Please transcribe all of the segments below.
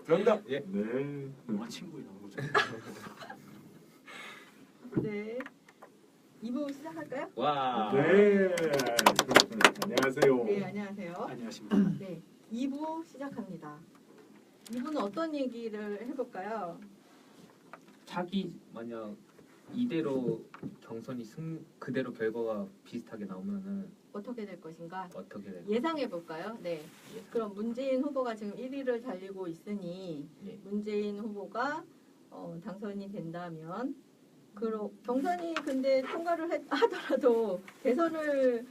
정답. 예. 네. 영화 친구에 나온 거죠. 네. 2부 시작할까요? 와. 네. 안녕하세요. 네, 안녕하세요. 안녕하십니까. 네, 2부 시작합니다. 2부는 어떤 얘기를 해볼까요? 차기 만약 이대로 경선이 그대로 결과가 비슷하게 나오면은 어떻게 될 것인가 어떻게 될까요? 예상해 볼까요? 네. 그럼 문재인 후보가 지금 1위를 달리고 있으니 예. 문재인 후보가 당선이 된다면 경선이 근데 통과를 하더라도 대선을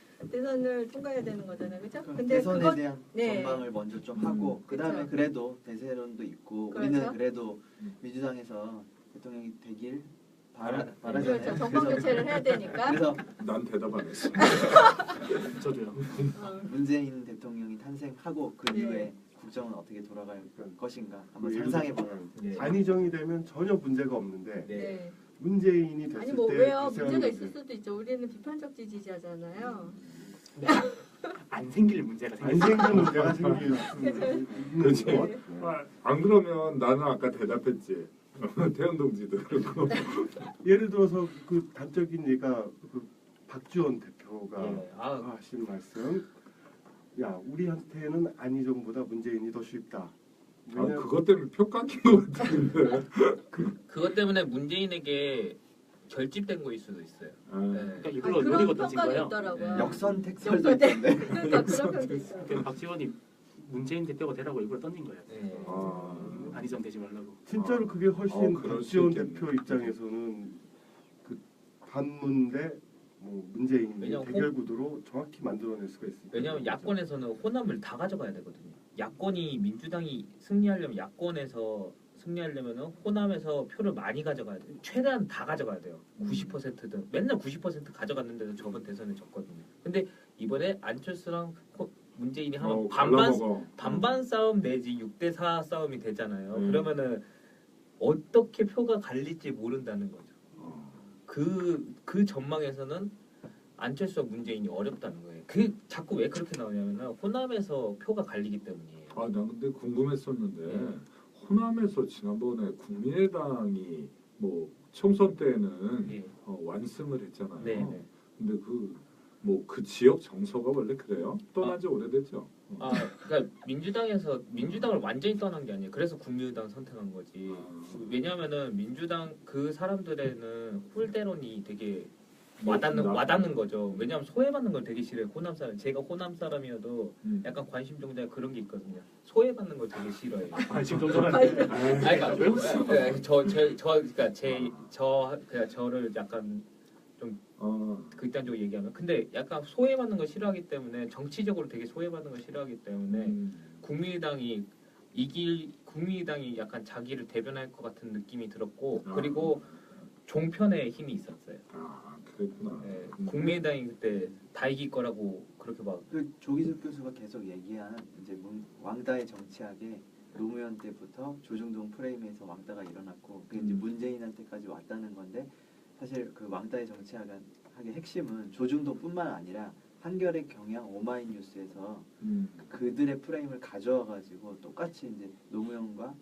통과해야 되는 거잖아요, 그렇죠? 근데 대선에 대한 네. 전망을 먼저 좀 하고 그 다음에 그렇죠. 그래도 대세론도 있고 그렇죠. 우리는 그래도 민주당에서 대통령이 되길 바라잖아요. 그렇죠. 정권 교체를 해야 되니까. 그래서 난 대답 안 했어. 저도요. 문재인 대통령이 탄생하고 그 네. 이후에 국정은 어떻게 돌아갈 것인가 한번 예를 상상해보는. 네. 안희정이 되면 전혀 문제가 없는데 네. 네. 문재인이 됐을 아니 뭐 때 왜요? 발생하는 문제가 문제. 있을 수도 있죠. 우리는 비판적 지지자잖아요. 네. 안 생길 문제가 안 생겼어요. 생긴 문제가 생길 수 있는 그치. 것. 네. 안 그러면 나는 아까 대답했지. 태연 동지도 그렇고. 예를 들어서 그 단적인 얘가 그 박지원 대표가 네. 하신 말씀. 야, 우리한테는 안희정보다 문재인이 더 쉽다. 왜냐면 그것 때문에 표 깎인 것 같은데. 그것 때문에 문재인에게 결집된 거일 수도 있어요. 아, 네. 그러니까 이걸로 그런 노리고 던진 평가도 거예요. 있더라고요. 역선택설도 역선택. 있던데. 그러니까 그런 평도 있어요. 그냥 박지원이 문재인 대표가 되라고 일부러 던진 거예요. 네. 안희정 되지 말라고. 진짜로 그게 훨씬 그럴 수 박지원 있겠네. 대표 입장에서는 그 반문 대 문재인 왜냐면 대결 구도로 정확히 만들어낼 수가 있습니다. 왜냐하면 야권에서는 호남을 다 가져가야 되거든요. 야권이 민주당이 승리하려면 야권에서 승리하려면은 호남에서 표를 많이 가져가야 돼요. 최대한 다 가져가야 돼요. 90%든 맨날 90% 가져갔는데도 저번 대선에 졌거든요. 근데 이번에 안철수랑 문재인이 하면 갈라먹어. 반반 싸움 내지 6대4 싸움이 되잖아요. 음. 그러면은 어떻게 표가 갈릴지 모른다는 거죠. 그 전망에서는 안철수와 문재인이 어렵다는 거예요. 자꾸 왜 그렇게 나오냐면은 호남에서 표가 갈리기 때문이에요. 나 근데 궁금했었는데 네. 호남에서 지난번에 국민의당이 뭐 총선 때는 예. 완승을 했잖아요. 네, 네. 근데 그 지역 정서가 원래 그래요? 떠난 지 오래됐죠. 그러니까 민주당을 완전히 떠난 게 아니에요. 그래서 국민의당 선택한 거지. 왜냐하면은 민주당 그 사람들에는 홀대론이 되게 와닿는 거죠. 왜냐하면 소외받는 걸 되게 싫어요. 호남 사람. 제가 호남 사람이어도 약간 관심 종자 그런 게 있거든요. 소외받는 걸 되게 싫어해요. 지금 좀 전에 그러니까 저를 약간 좀 극단적으로 얘기하면 근데 약간 소외받는 걸 싫어하기 때문에 정치적으로 되게 소외받는 걸 싫어하기 때문에 국민의당이 약간 자기를 대변할 것 같은 느낌이 들었고 그리고 종편에 힘이 있었어요. 그랬구나. 네, 국민의당이 그때 다 이길 거라고 그렇게 막 그 조기석 교수가 계속 얘기한 이제 왕다의 정치학에 노무현 때부터 조중동 프레임에서 왕다가 일어났고 그게 이제 문재인한테까지 왔다는 건데 사실 그 왕다의 정치학의 핵심은 조중동뿐만 아니라 한겨레 경향 오마이뉴스에서 그들의 프레임을 가져와 가지고 똑같이 이제 노무현과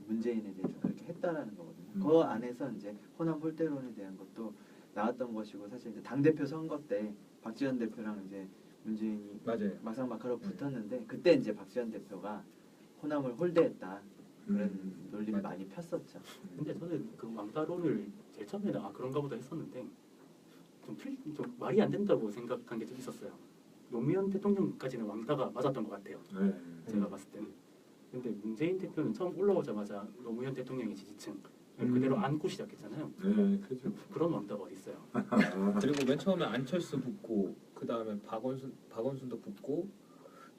문재인에 대해서 그렇게 했다라는 거거든요. 그 안에서 이제 호남 홀대론에 대한 것도 나왔던 것이고 사실 이제 당 대표 선거 때 박지원 대표랑 이제 문재인이 맞아요. 막상막하로 붙었는데 그때 이제 박지원 대표가 호남을 홀대했다 그런 논리를 많이 폈었죠. 근데 저는 그 왕따론을 제일 처음에는 그런가 보다 했었는데 좀 말이 안 된다고 생각한 게 좀 있었어요. 노무현 대통령까지는 왕따가 맞았던 것 같아요. 네. 제가 봤을 때는. 근데 문재인 대표는 처음 올라오자마자 노무현 대통령의 지지층 그대로 안고 시작했잖아요. 네, 그죠. 그런 왕따가 어디 있어요? 그리고 맨 처음에 안철수 붙고 그 다음에 박원순도 붙고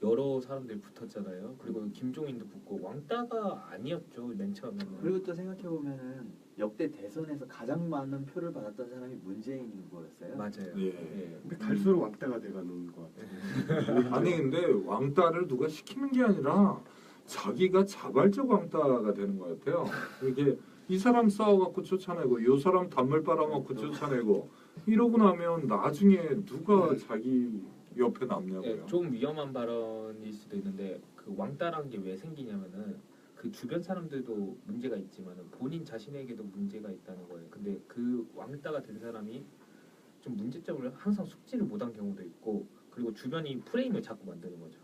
여러 사람들이 붙었잖아요. 그리고 김종인도 붙고 왕따가 아니었죠 맨 처음에는. 그리고 또 생각해 보면은 역대 대선에서 가장 많은 표를 받았던 사람이 문재인 후보였어요. 맞아요. 예. 예. 근데 갈수록 왕따가 돼가는 것 같아요. 아니 근데 왕따를 누가 시키는 게 아니라 자기가 자발적 왕따가 되는 것 같아요. 이게 이 사람 싸워갖고 쫓아내고 이 사람 단물 빨아먹고 쫓아내고 이러고 나면 나중에 누가 자기 옆에 남냐고요. 좀 위험한 발언일 수도 있는데 그 왕따라는 게 왜 생기냐면은 그 주변 사람들도 문제가 있지만 본인 자신에게도 문제가 있다는 거예요. 근데 그 왕따가 된 사람이 좀 문제점을 항상 숙지를 못한 경우도 있고, 그리고 주변이 프레임을 자꾸 만드는 거죠.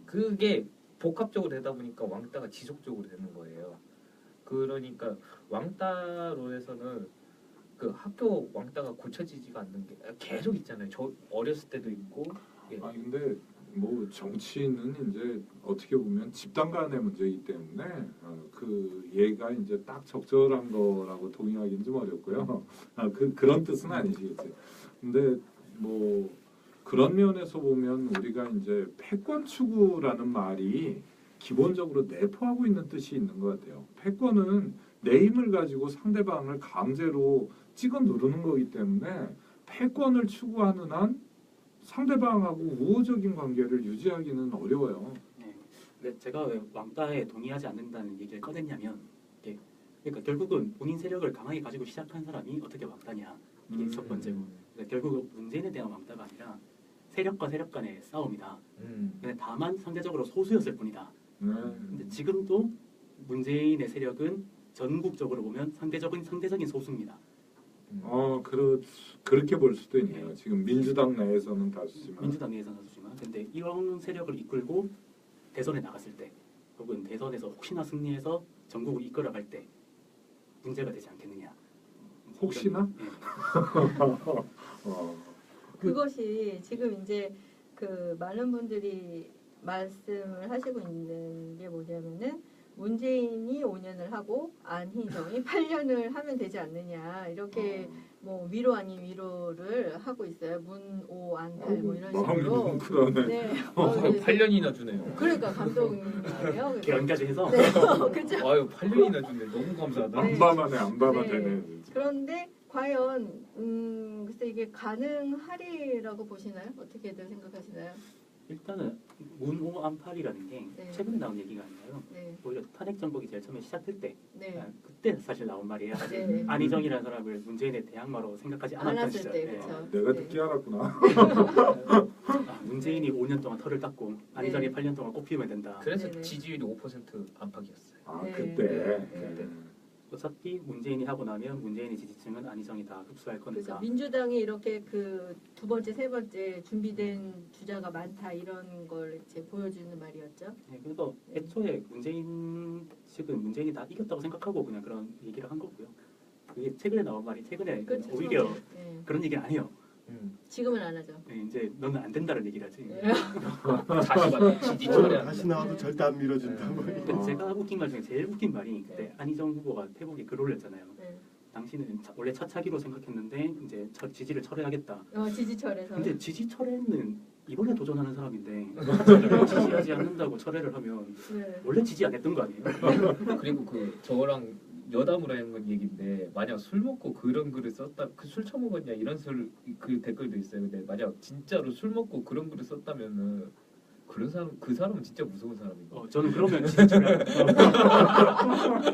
그게 복합적으로 되다 보니까 왕따가 지속적으로 되는 거예요. 그러니까 왕따로에서는 그 학교 왕따가 고쳐지지가 않는 게 계속 있잖아요. 저 어렸을 때도 있고. 예. 아니 근데 뭐 정치는 이제 어떻게 보면 집단 간의 문제이기 때문에 그 얘가 이제 딱 적절한 거라고 동의하기는 좀 어렵고요. 그런 뜻은 아니시겠지. 근데 뭐 그런 면에서 보면 우리가 이제 패권 추구라는 말이 기본적으로 내포하고 있는 뜻이 있는 것 같아요. 패권은 내 힘을 가지고 상대방을 강제로 찍어 누르는 거기 때문에 패권을 추구하는 한 상대방하고 우호적인 관계를 유지하기는 어려워요. 네. 근데 제가 왜 왕따에 동의하지 않는다는 얘기를 꺼냈냐면, 그러니까 결국은 본인 세력을 강하게 가지고 시작한 사람이 어떻게 왕따냐, 이게 첫 번째고, 그러니까 결국 문재인에 대한 왕따가 아니라 세력과 세력 간의 싸움이다. 근데 다만 상대적으로 소수였을 뿐이다. 근데 지금도 문재인의 세력은 전국적으로 보면 상대적인 소수입니다. 그렇게 볼 수도 있네요. 지금 민주당 내에서는 다수지만. 민주당 내에서는 다수지만, 근데 이런 세력을 이끌고 대선에 나갔을 때, 혹은 대선에서 혹시나 승리해서 전국을 이끌어갈 때 문제가 되지 않겠느냐. 혹시나? 네. 그것이 지금 이제 그 많은 분들이 말씀을 하시고 있는 게 뭐냐면은 문재인이 5년을 하고 안희정이 8년을 하면 되지 않느냐, 이렇게 뭐 위로 아닌 위로를 하고 있어요. 문오안팔 뭐 이런 식으로. 그러네. 네. 8년이나 주네요. 그러니까 감동이에요. 개헌까지 해서 네. 그죠. 아유 8년이나 주네. 너무 감사하다. 네. 안바만 네. 되네. 진짜. 그런데 과연 글쎄 이게 가능하리라고 보시나요? 어떻게들 생각하시나요? 일단은 문오안팔이라는 게 네. 최근에 나온 얘기가 아니라요. 네. 오히려 탄핵 정국이 제일 처음에 시작될 때, 네. 그때 사실 나온 말이에요. 네. 안희정이라는 사람을 문재인의 대항마로 생각하지 않았던 않았을 시절. 때, 네. 그쵸. 내가 네. 늦게 알았구나. 문재인이 5년 동안 털을 닦고 안희정이 네. 8년 동안 꽃피우면 된다. 그래서 네네. 지지율이 5% 안팎이었어요. 네. 그때. 네. 어차피 문재인이 하고 나면 문재인의 지지층은 안희정이 다 흡수할 그래서 거니까. 민주당이 이렇게 그 두 번째, 세 번째 준비된 주자가 많다 이런 걸 이제 보여주는 말이었죠. 네, 그래서 애초에 문재인 측은 문재인이 다 이겼다고 생각하고 그냥 그런 얘기를 한 거고요. 그게 최근에 나온 말이 최근에 그렇죠. 오히려 네. 그런 얘기는 안 해요. 지금은 안 하죠. 네, 이제 너는 안 된다는 얘기를 하지. 네. 다시 지지 처리한다. 다시 나와도 절대 안 밀어준다. 뭐. 근데 제가 웃긴 말 중에 제일 웃긴 말이 그때 안희정 후보가 페북에 글을 올렸잖아요. 네. 당신은 원래 차차기로 생각했는데 이제 지지를 철회하겠다. 지지철에서. 근데 지지 철회는 이번에 도전하는 사람인데 차차기를 지지하지 않는다고 철회를 하면 네. 원래 지지 안 했던 거 아니에요? 그리고 그 저랑 여담으로 하는 건 얘기인데, 만약 술 먹고 그런 글을 썼다, 그 술 처먹었냐 이런 그 댓글도 있어요. 근데 만약 진짜로 술 먹고 그런 글을 썼다면은 그 사람은 진짜 무서운 사람이고. 저는 그러면 지지 철회.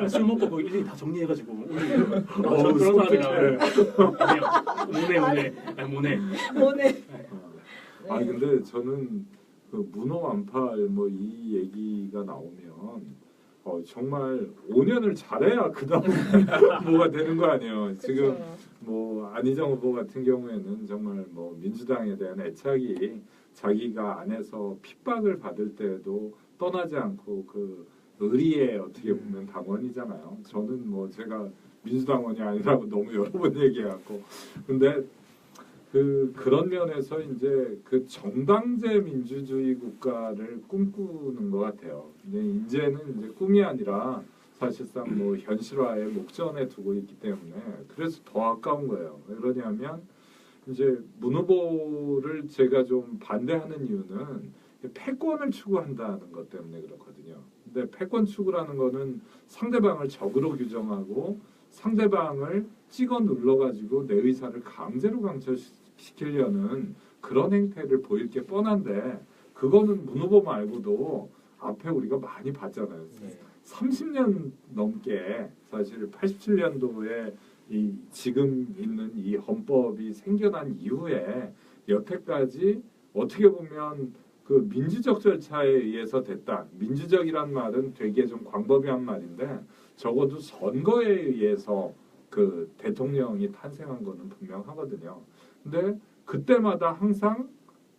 술 먹고 그 일일이 다 정리해가지고 오늘 저 그런 사람이라 모네. 오늘. 아니 근데 저는 그 문어완팔 뭐 이 얘기가 나오면 정말 5년을 잘해야 그다음 뭐가 되는 거 아니에요. 지금 그쵸. 뭐 안희정 후보 같은 경우에는 정말 뭐 민주당에 대한 애착이, 자기가 안에서 핍박을 받을 때도 떠나지 않고 그 의리의 어떻게 보면 당원이잖아요. 저는 뭐 제가 민주당원이 아니라고 너무 여러 번 얘기해갖고, 근데 그런 면에서 이제 그 정당제 민주주의 국가를 꿈꾸는 것 같아요. 근데 이제는 이제 꿈이 아니라 사실상 뭐 현실화의 목전에 두고 있기 때문에 그래서 더 아까운 거예요. 왜 그러냐면 이제 문 후보를 제가 좀 반대하는 이유는 패권을 추구한다는 것 때문에 그렇거든요. 근데 패권 추구라는 거는 상대방을 적으로 규정하고 상대방을 찍어 눌러가지고 내 의사를 강제로 강철시키려는 그런 행태를 보일 게 뻔한데, 그거는 문 후보 말고도 앞에 우리가 많이 봤잖아요. 네. 30년 넘게 사실 87년도에 이 지금 있는 이 헌법이 생겨난 이후에 여태까지 어떻게 보면 그 민주적 절차에 의해서 됐다. 민주적이란 말은 되게 좀 광범위한 말인데 적어도 선거에 의해서 그 대통령이 탄생한 거는 분명하거든요. 근데 그때마다 항상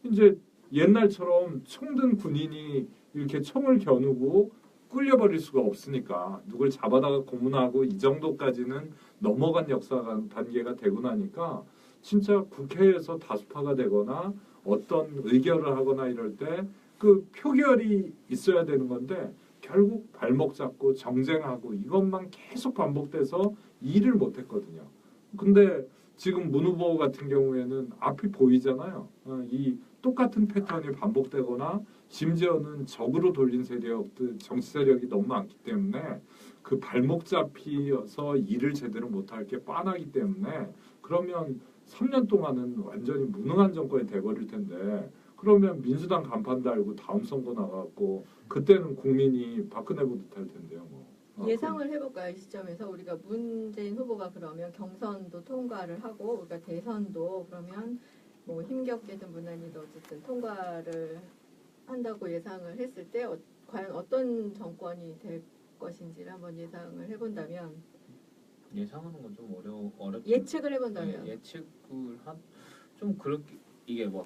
이제 옛날처럼 총든 군인이 이렇게 총을 겨누고 꿀려버릴 수가 없으니까 누굴 잡아다가 고문하고 이 정도까지는 넘어간 역사 단계가 되고 나니까 진짜 국회에서 다수파가 되거나 어떤 의결을 하거나 이럴 때 그 표결이 있어야 되는 건데 결국 발목 잡고 정쟁하고 이것만 계속 반복돼서 일을 못했거든요. 근데 지금 문 후보 같은 경우에는 앞이 보이잖아요. 이 똑같은 패턴이 반복되거나 심지어는 적으로 돌린 세력, 정치 세력이 너무 많기 때문에 그 발목 잡히어서 일을 제대로 못할 게 뻔하기 때문에 그러면 3년 동안은 완전히 무능한 정권이 돼버릴 텐데 그러면 민주당 간판 달고 다음 선거 나가고 그때는 국민이 박근혜 보듯 할 텐데요. 뭐. 예상을 해볼까요? 이 시점에서 우리가 문재인 후보가 그러면 경선도 통과를 하고 우리가 대선도 그러면 뭐 힘겹게든 무난히도 어쨌든 통과를 한다고 예상을 했을 때 과연 어떤 정권이 될 것인지를 한번 예상을 해본다면 예상하는 건 좀 어렵죠. 예측을 해본다면 예측을 좀 그렇게 이게 뭐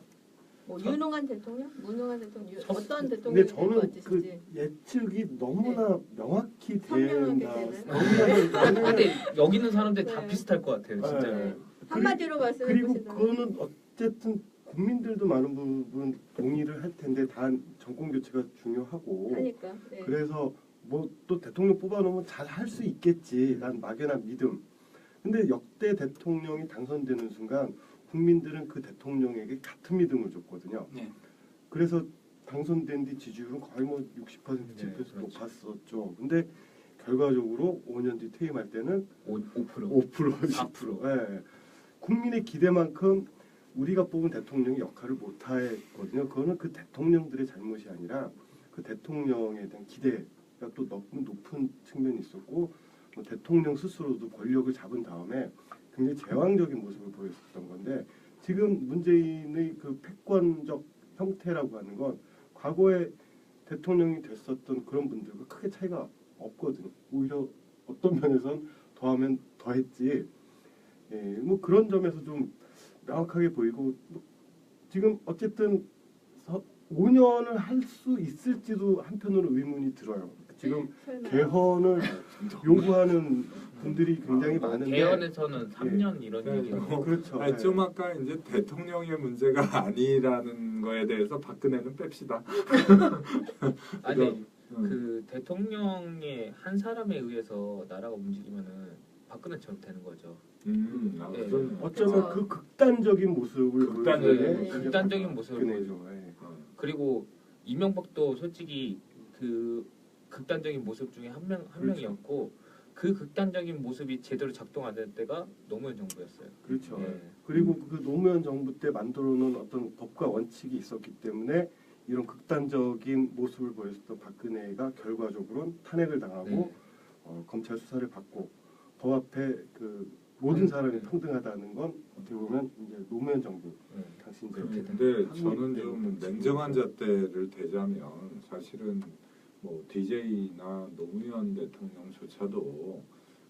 뭐 유능한 대통령, 무능한 대통령 어떤 근데 대통령이 될 것 저는 같으신지 그 예측이 너무나 명확히 선명하게 된다. 되는. 너무나 근데 여기 있는 사람들이 다 네. 비슷할 것 같아요, 진짜. 네. 한마디로 말씀해 그리고 보시면 그거는 어쨌든 국민들도 많은 부분 동의를 할 텐데 단 정권 교체가 중요하고 하니까 네. 그래서 뭐 또 대통령 뽑아놓으면 잘 할 수 있겠지 난 막연한 믿음. 근데 역대 대통령이 당선되는 순간 국민들은 그 대통령에게 같은 믿음을 줬거든요. 네. 그래서 당선된 뒤 지지율은 거의 뭐 60% 네, 집에서 그렇죠. 높았었죠. 근데 결과적으로 5년 뒤 퇴임할 때는 5%. 5%, 4%. 예. 국민의 기대만큼 우리가 뽑은 대통령이 역할을 못했거든요. 그거는 그 대통령들의 잘못이 아니라 그 대통령에 대한 기대가 또 너무 높은 측면이 있었고 뭐 대통령 스스로도 권력을 잡은 다음에 굉장히 제왕적인 모습을 보였었던 건데 지금 문재인의 그 패권적 형태라고 하는 건 과거에 대통령이 됐었던 그런 분들과 크게 차이가 없거든요. 오히려 어떤 면에선 더하면 더했지. 예, 뭐 그런 점에서 좀 명확하게 보이고 뭐 지금 어쨌든 5년을 할 수 있을지도 한편으로 의문이 들어요. 지금 설마. 개헌을 요구하는 분들이 굉장히 많은데 개헌에서는 3년 이런 네. 얘기를 그렇죠. 아니, 예. 좀 아까 이제 대통령의 문제가 아니라는 거에 대해서 박근혜는 뺍시다. 아니 음. 그 대통령의 한 사람에 의해서 나라가 움직이면은 박근혜처럼 되는 거죠. 그런 어쩌면 그렇죠. 그 극단적인 모습을 극단적인 보여주는 모습. 게 극단적인 모습을 박근혜죠. 예. 그리고 이명박도 솔직히 그 극단적인 모습 중에 한 그렇죠. 명이었고 그 극단적인 모습이 제대로 작동 안 될 때가 노무현 정부였어요. 그렇죠. 예. 그리고 그 노무현 정부 때 만들어놓은 어떤 법과 원칙이 있었기 때문에 이런 극단적인 모습을 보였었던 박근혜가 결과적으로는 탄핵을 당하고 네. 검찰 수사를 받고 법 앞에 그 모든 사람이 평등하다는 건 어떻게 보면 이제 노무현 정부 네. 당시 이제 그렇게 근데 저는 한국 좀 때 냉정한 잣대를 대자면 사실은 뭐 DJ나 노무현 대통령조차도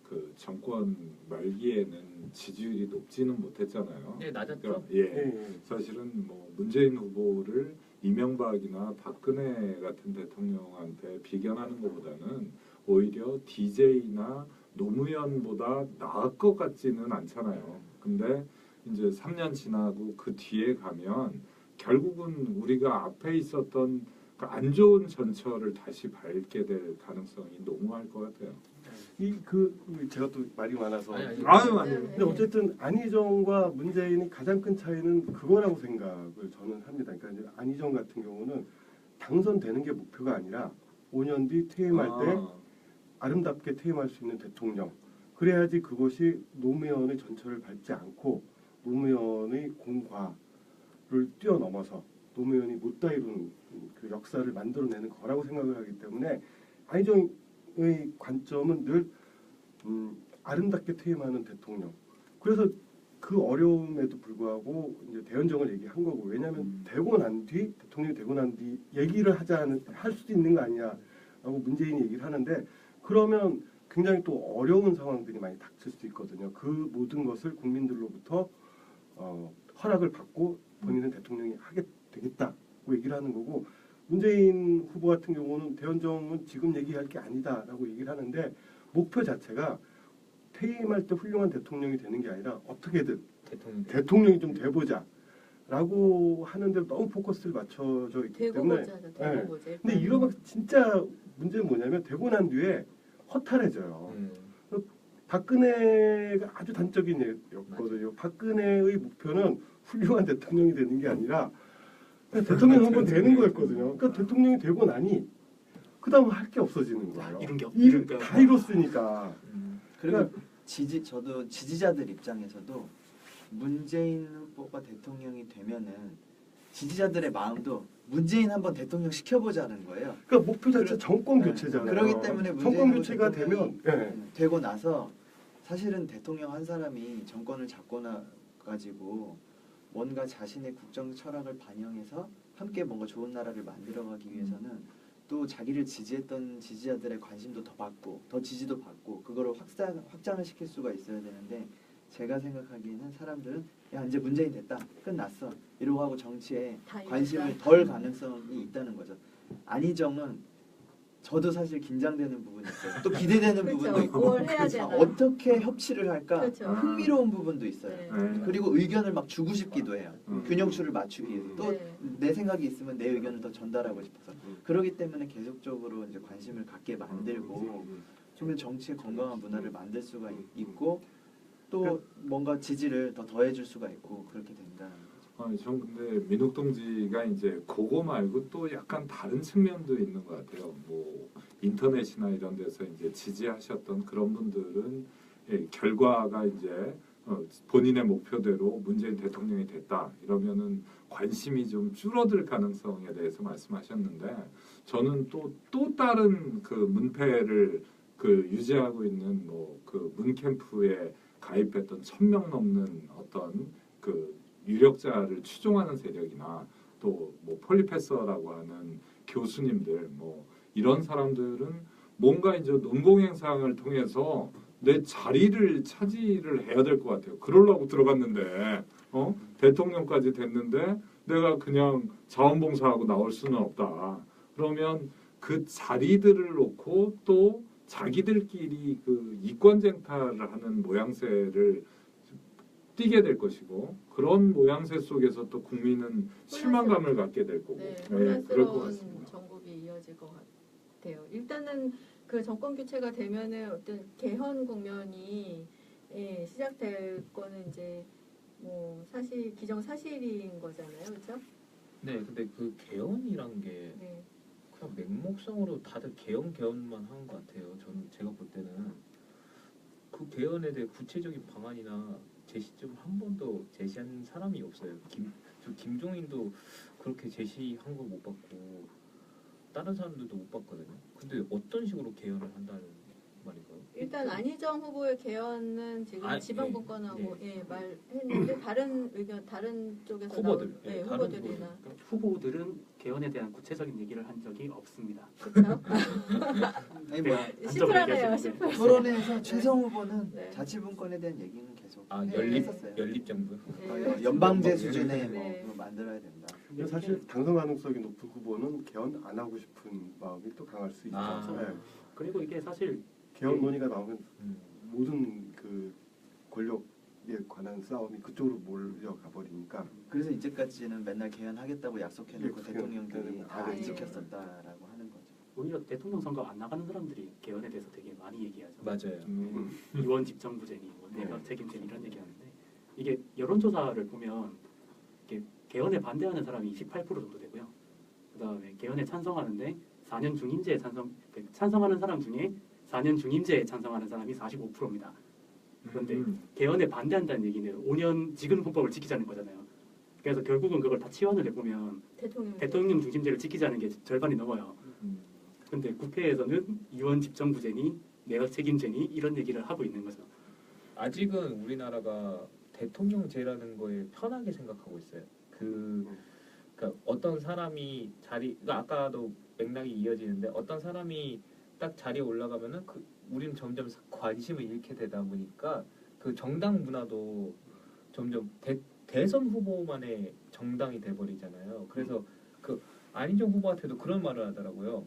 그 정권 말기에는 지지율이 높지는 못했잖아요. 네, 낮았죠. 그러니까 예, 예. 사실은 뭐 문재인 후보를 이명박이나 박근혜 같은 대통령한테 비견하는 것보다는 오히려 DJ나 노무현보다 나을 것 같지는 않잖아요. 근데 이제 3년 지나고 그 뒤에 가면 결국은 우리가 앞에 있었던 그 안 좋은 전철을 다시 밟게 될 가능성이 너무할 것 같아요. 제가 또 말이 많아서 아니. 아유, 아니에요. 근데 어쨌든 안희정과 문재인이 가장 큰 차이는 그거라고 생각을 저는 합니다. 그러니까 이제 안희정 같은 경우는 당선되는 게 목표가 아니라 5년 뒤 퇴임할 때 아름답게 퇴임할 수 있는 대통령. 그래야지 그것이 노무현의 전철을 밟지 않고 노무현의 공과를 뛰어넘어서 노무현이 못다 이룬 그 역사를 만들어내는 거라고 생각을 하기 때문에 안희정의 관점은 늘 아름답게 퇴임하는 대통령. 그래서 그 어려움에도 불구하고 이제 대연정을 얘기한 거고 왜냐하면 되고 난 뒤 대통령이 되고 난 뒤 얘기를 할 수도 있는 거 아니냐라고 문재인이 얘기를 하는데 그러면 굉장히 또 어려운 상황들이 많이 닥칠 수 있거든요. 그 모든 것을 국민들로부터 허락을 받고 본인은 대통령이 하게 되겠다고 얘기를 하는 거고 문재인 후보 같은 경우는 대연정은 지금 얘기할 게 아니다라고 얘기를 하는데 목표 자체가 퇴임할 때 훌륭한 대통령이 되는 게 아니라 어떻게든 대통령이 좀 돼보자라고 하는데 너무 포커스를 맞춰져 있기 되고 때문에 보자죠. 되고 보자. 근데 이러면 진짜 문제는 뭐냐면 되고 난 뒤에 허탈해져요. 박근혜가 아주 단적인 예였거든요. 박근혜의 목표는 훌륭한 대통령이 되는 게 아니라 그냥 대통령 한번 되는 거였거든요. 그러니까 대통령이 되고 나니 그 다음 할 게 없어지는 거예요. 이룬 게 다 이뤘으니까. 그리고 저도 지지자들 입장에서도 문재인 후보가 대통령이 되면은 지지자들의 마음도 문재인 한번 대통령 시켜보자는 거예요. 그러니까 목표 자체 정권 교체잖아요. 그렇기 때문에 정권 교체가 되면 되고 나서 사실은 대통령 한 사람이 정권을 잡고 나 가지고 뭔가 자신의 국정 철학을 반영해서 함께 뭔가 좋은 나라를 만들어가기 위해서는 또 자기를 지지했던 지지자들의 관심도 더 받고 더 지지도 받고 그거를 확장을 시킬 수가 있어야 되는데 제가 생각하기에는 사람들은 야 이제 문재인 됐다 끝났어 이러고 하고 정치에 관심을 덜 가능성이 있다는 거죠. 안희정은 저도 사실 긴장되는 부분이 있어요. 또 기대되는 그렇죠. 부분도 있고 뭘 해야 되나. 어떻게 협치를 할까 그렇죠. 흥미로운 부분도 있어요. 네. 그리고 의견을 막 주고 싶기도 해요. 균형추를 맞추기 위해서 또 네. 내 생각이 있으면 내 의견을 더 전달하고 싶어서 그러기 때문에 계속적으로 이제 관심을 갖게 만들고 좀 정치의 건강한 문화를 만들 수가 있고 또 뭔가 지지를 더 더해줄 수가 있고 그렇게 된다는 거죠. 전 근데 민욱 동지가 이제 그거 말고 또 약간 다른 측면도 있는 것 같아요. 뭐 인터넷이나 이런 데서 이제 지지하셨던 그런 분들은 결과가 이제 본인의 목표대로 문재인 대통령이 됐다 이러면은 관심이 좀 줄어들 가능성에 대해서 말씀하셨는데 저는 또 다른 그 문패를 그 유지하고 있는 뭐 그 문캠프에 가입했던 1,000명 넘는 어떤 그 유력자를 추종하는 세력이나 또 뭐 폴리페서라고 하는 교수님들 뭐 이런 사람들은 뭔가 이제 논공행상을 통해서 내 자리를 차지를 해야 될 것 같아요. 그러려고 들어갔는데 대통령까지 됐는데 내가 그냥 자원봉사하고 나올 수는 없다. 그러면 그 자리들을 놓고 또 자기들끼리 그 이권쟁탈을 하는 모양새를 띄게 될 것이고 그런 모양새 속에서 또 국민은 실망감을 갖게 될 거고 그럴 것 혼란스러운 같습니다. 정국이 이어질 것 같아요. 일단은 그 정권 교체가 되면은 어떤 개헌 국면이 시작될 거는 이제 뭐 사실 기정사실인 거잖아요, 그렇죠? 네, 근데 그 개헌이란 게 네. 그냥 맹목성으로 다들 개헌만 하는 것 같아요. 저는 제가 볼 때는 그 개헌에 대해 구체적인 방안이나 제시점을 한 번도 제시한 사람이 없어요. 김종인도 그렇게 제시한 걸 못 봤고 다른 사람들도 못 봤거든요. 근데 어떤 식으로 개헌을 한다는 말인가요? 일단 안희정 후보의 개헌은 지금 지방분권하고 예. 말했는데 다른 의견 다른 쪽에서 후보들, 나온, 예, 다른 후보들이나 그러니까 후보들은 개헌에 대한 구체적인 얘기를 한 적이 없습니다. 그렇죠. 아니 뭐 심플하네요. 심플. 토론회에서 최성 후보는 네. 자치분권에 대한 얘기는 계속 연립 했었어요. 연립정부. 네. 연방제 수준의 뭐 네. 그거 만들어야 된다. 근데 사실 당선 가능성이 높은 후보는 개헌 안 하고 싶은 마음이 또 강할 수 있죠. 네. 그리고 이게 사실 개헌 논의가 나오면 음. 모든 그 권력에 관한 싸움이 그쪽으로 몰려가 버리니까 그래서 이제까지는 맨날 개헌하겠다고 약속해놓고 예, 대통령들이 다 안 네. 지켰었다라고 하는 거죠. 오히려 대통령 선거 안 나가는 사람들이 개헌에 대해서 되게 많이 얘기하죠. 맞아요. 의원 집정부제니 뭐 내각 책임제니 이런 얘기하는데 이게 여론조사를 보면 이게 개헌에 반대하는 사람이 28% 정도 되고요. 그다음에 개헌에 찬성하는데 4년 중임제에 찬성하는 사람 중에 4년 중임제에 찬성하는 사람이 45%입니다. 그런데 개헌에 반대한다는 얘기는 5년 지금 헌법을 지키자는 거잖아요. 그래서 결국은 그걸 다 치환을 해보면 대통령 중심제를 지키자는 게 절반이 넘어요. 근데 국회에서는 의원 집정부제니 내각 책임제니 이런 얘기를 하고 있는 거죠. 아직은 우리나라가 대통령제라는 거에 편하게 생각하고 있어요. 그러니까 어떤 사람이 그러니까 아까도 맥락이 이어지는데 어떤 사람이 딱 자리에 올라가면은 우리는 점점 관심을 잃게 되다 보니까 그 정당 문화도 점점 대선 후보만의 정당이 돼버리잖아요. 그래서 그 안희정 후보한테도 그런 말을 하더라고요.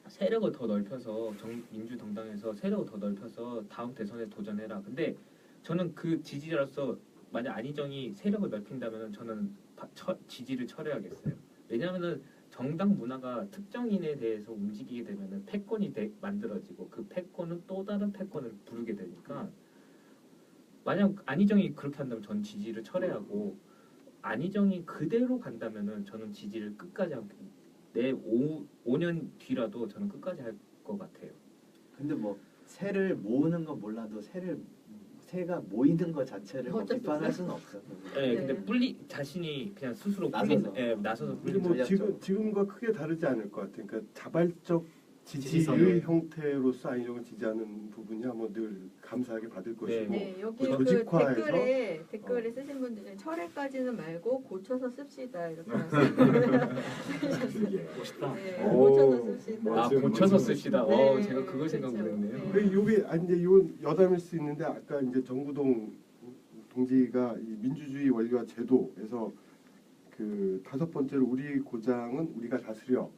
세력을 더 넓혀서 민주정당에서 세력을 더 넓혀서 다음 대선에 도전해라. 근데 저는 그 지지자로서 만약 안희정이 세력을 넓힌다면 저는 지지를 철회하겠어요. 왜냐하면은 정당 문화가 특정인에 대해서 움직이게 되면은 패권이 만들어지고 그 패권은 또 다른 패권을 부르게 되니까 만약 안희정이 그렇게 한다면 전 지지를 철회하고 안희정이 그대로 간다면은 저는 지지를 끝까지 내 5년 뒤라도 저는 끝까지 할 것 같아요. 근데 뭐 새를 모으는 건 몰라도 새가 모이는 것 자체를 뭐 어쩔 수 비판할 없어요. 수는 없어. 네, 네. 근데 자신이 그냥 스스로 나서서. 나서서 근데 뭐 전략적으로. 지금과 크게 다르지 않을 것 같아요. 그러니까 자발적 지지선을. 지지의 형태로서 안희정을 지지하는 부분이야 뭐 늘 감사하게 받을 것이고 네, 여기 뭐 그 조직화해서 댓글에 쓰신 분들 중에 철회까지는 말고 고쳐서 씁시다 이렇게 그게. 멋있다. 네, 오, 고쳐서 씁시다. 맞아요. 고쳐서 씁시다. 네, 제가 그걸 생각 그렇죠. 못했네요. 네. 근데 요게 이제 요 여담일 수 있는데 아까 이제 정구동 동지가 이 민주주의 원리와 제도에서 그 5번째로 우리 고장은 우리가 다스려.